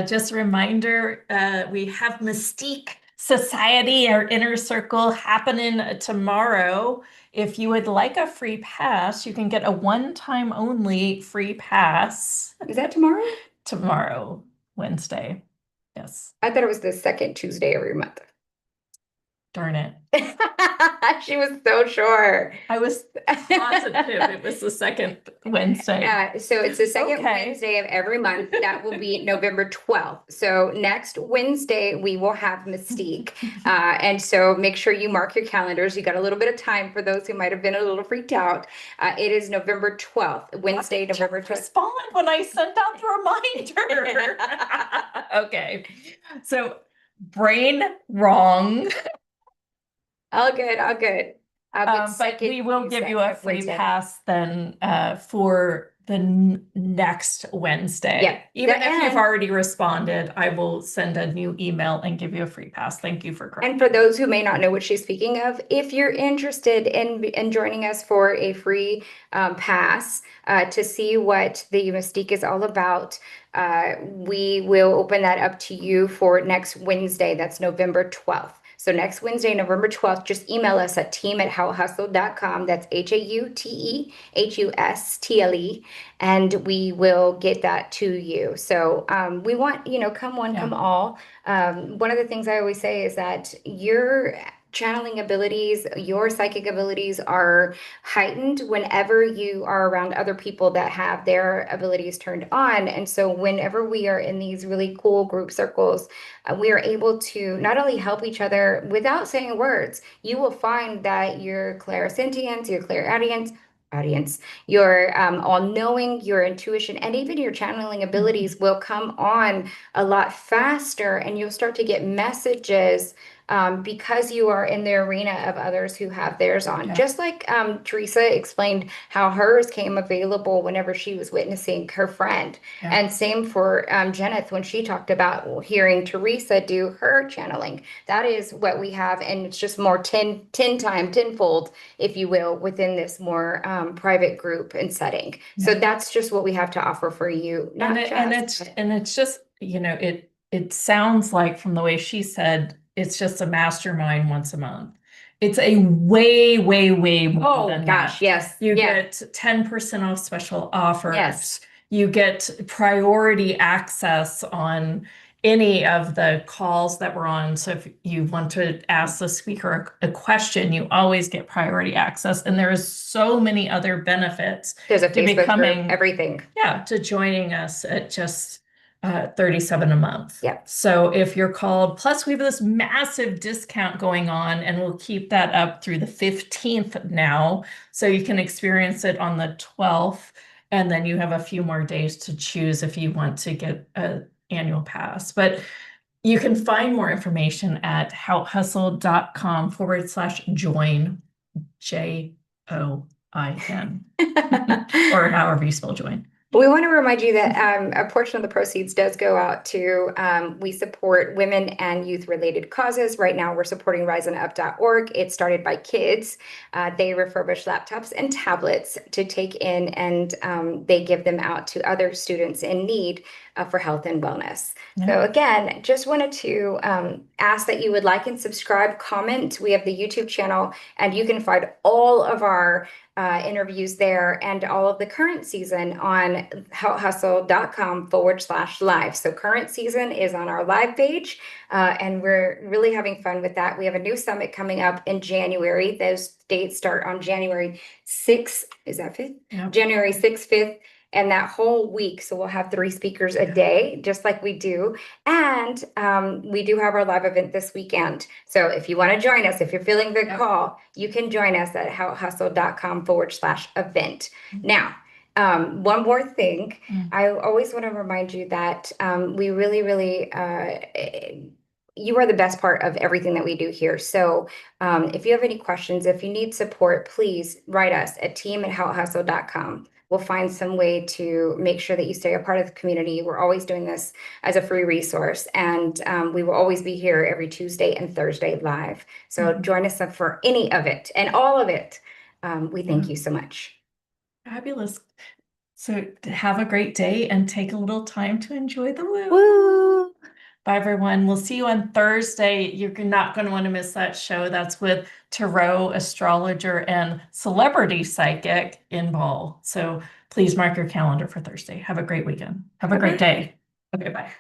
Just a reminder, we have Mystique Society, our inner circle, happening tomorrow. If you would like a free pass, you can get a one-time only free pass. Is that tomorrow? Tomorrow, Wednesday. Yes. I thought it was the second Tuesday every month. Darn it. She was so sure. I was positive it was the second Wednesday. So it's the second Wednesday of every month. That will be November 12th. So next Wednesday, we will have Mystique. And so make sure you mark your calendars. You got a little bit of time for those who might have been a little freaked out. It is November 12th, Wednesday, November 12th. Respond when I send out the reminder. Okay. So brain wrong. All good, all good. But we will give you a free pass then for next Wednesday. Yeah. Even if you've And- already responded, I will send a new email and give you a free pass. Thank you for correcting. And for those who may not know what she's speaking of, if you're interested in joining us for a free pass to see what the Mystique is all about, we will open that up to you for next Wednesday. That's November 12th. So next Wednesday, November 12th, just email us at team@houthustle.com. That's HAUTEHUSTLE, and we will get that to you. So we want, come one, come all. One of the things I always say is that your channeling abilities, your psychic abilities are heightened whenever you are around other people that have their abilities turned on. And so whenever we are in these really cool group circles, we are able to not only help each other without saying words. You will find that your clairsentience, your clairaudience, your all-knowing, your intuition, and even your channeling abilities will come on a lot faster, and you'll start to get messages because you are in the arena of others who have theirs on. Yeah. Just like Theresa explained how hers came available whenever she was witnessing her friend. Yeah. And same for Jeneth when she talked about hearing Theresa do her channeling. That is what we have, and it's just more tenfold, if you will, within this more private group and setting. Yeah. So that's just what we have to offer for you. It's just, it sounds like, from the way she said, it's just a mastermind once a month. It's a way, way, way more than that. Yes. You get 10% off special offers. Yes. You get priority access on any of the calls that we're on. So if you want to ask the speaker a question, you always get priority access. And there is so many other benefits. There's a to Facebook becoming group, everything. Yeah, to joining us at just $37 a month. Yeah. So if you're called, plus we have this massive discount going on, and we'll keep that up through the 15th now. So you can experience it on the 12th, and then you have a few more days to choose if you want to get an annual pass. But you can find more information at houthustle.com/join, JOIN, or however you spell join. We want to remind you that a portion of the proceeds does go out to, we support women and youth related causes. Right now, we're supporting riseandup.org. It's started by kids. They refurbish laptops and tablets to take in, and they give them out to other students in need for health and wellness. Yeah. So again, just wanted to ask that you would like and subscribe, comment. We have the YouTube channel, and you can find all of our interviews there and all of the current season on houthustle.com/live. So current season is on our live page, and we're really having fun with that. We have a new summit coming up in January. Those dates start on January 6th. Is that 5th? Yep. January 6th, 5th. And that whole week, so we'll have 3 speakers a day, just like we do. And we do have our live event this weekend. So if you want to join us, if you're feeling the call, you can join us at houthustle.com/event. Now, one more thing, I always want to remind you that we really, really, you are the best part of everything that we do here. So if you have any questions, if you need support, please write us at team@houthustle.com. We'll find some way to make sure that you stay a part of the community. We're always doing this as a free resource, and we will always be here every Tuesday and Thursday live. So join us up for any of it and all of it. We thank you so much. Fabulous. So have a great day and take a little time to enjoy the woo. Woo! Bye, everyone. We'll see you on Thursday. You're not going to want to miss that show. That's with tarot astrologer and celebrity psychic in Ball. So please mark your calendar for Thursday. Have a great weekend. Have a great day. Okay, bye.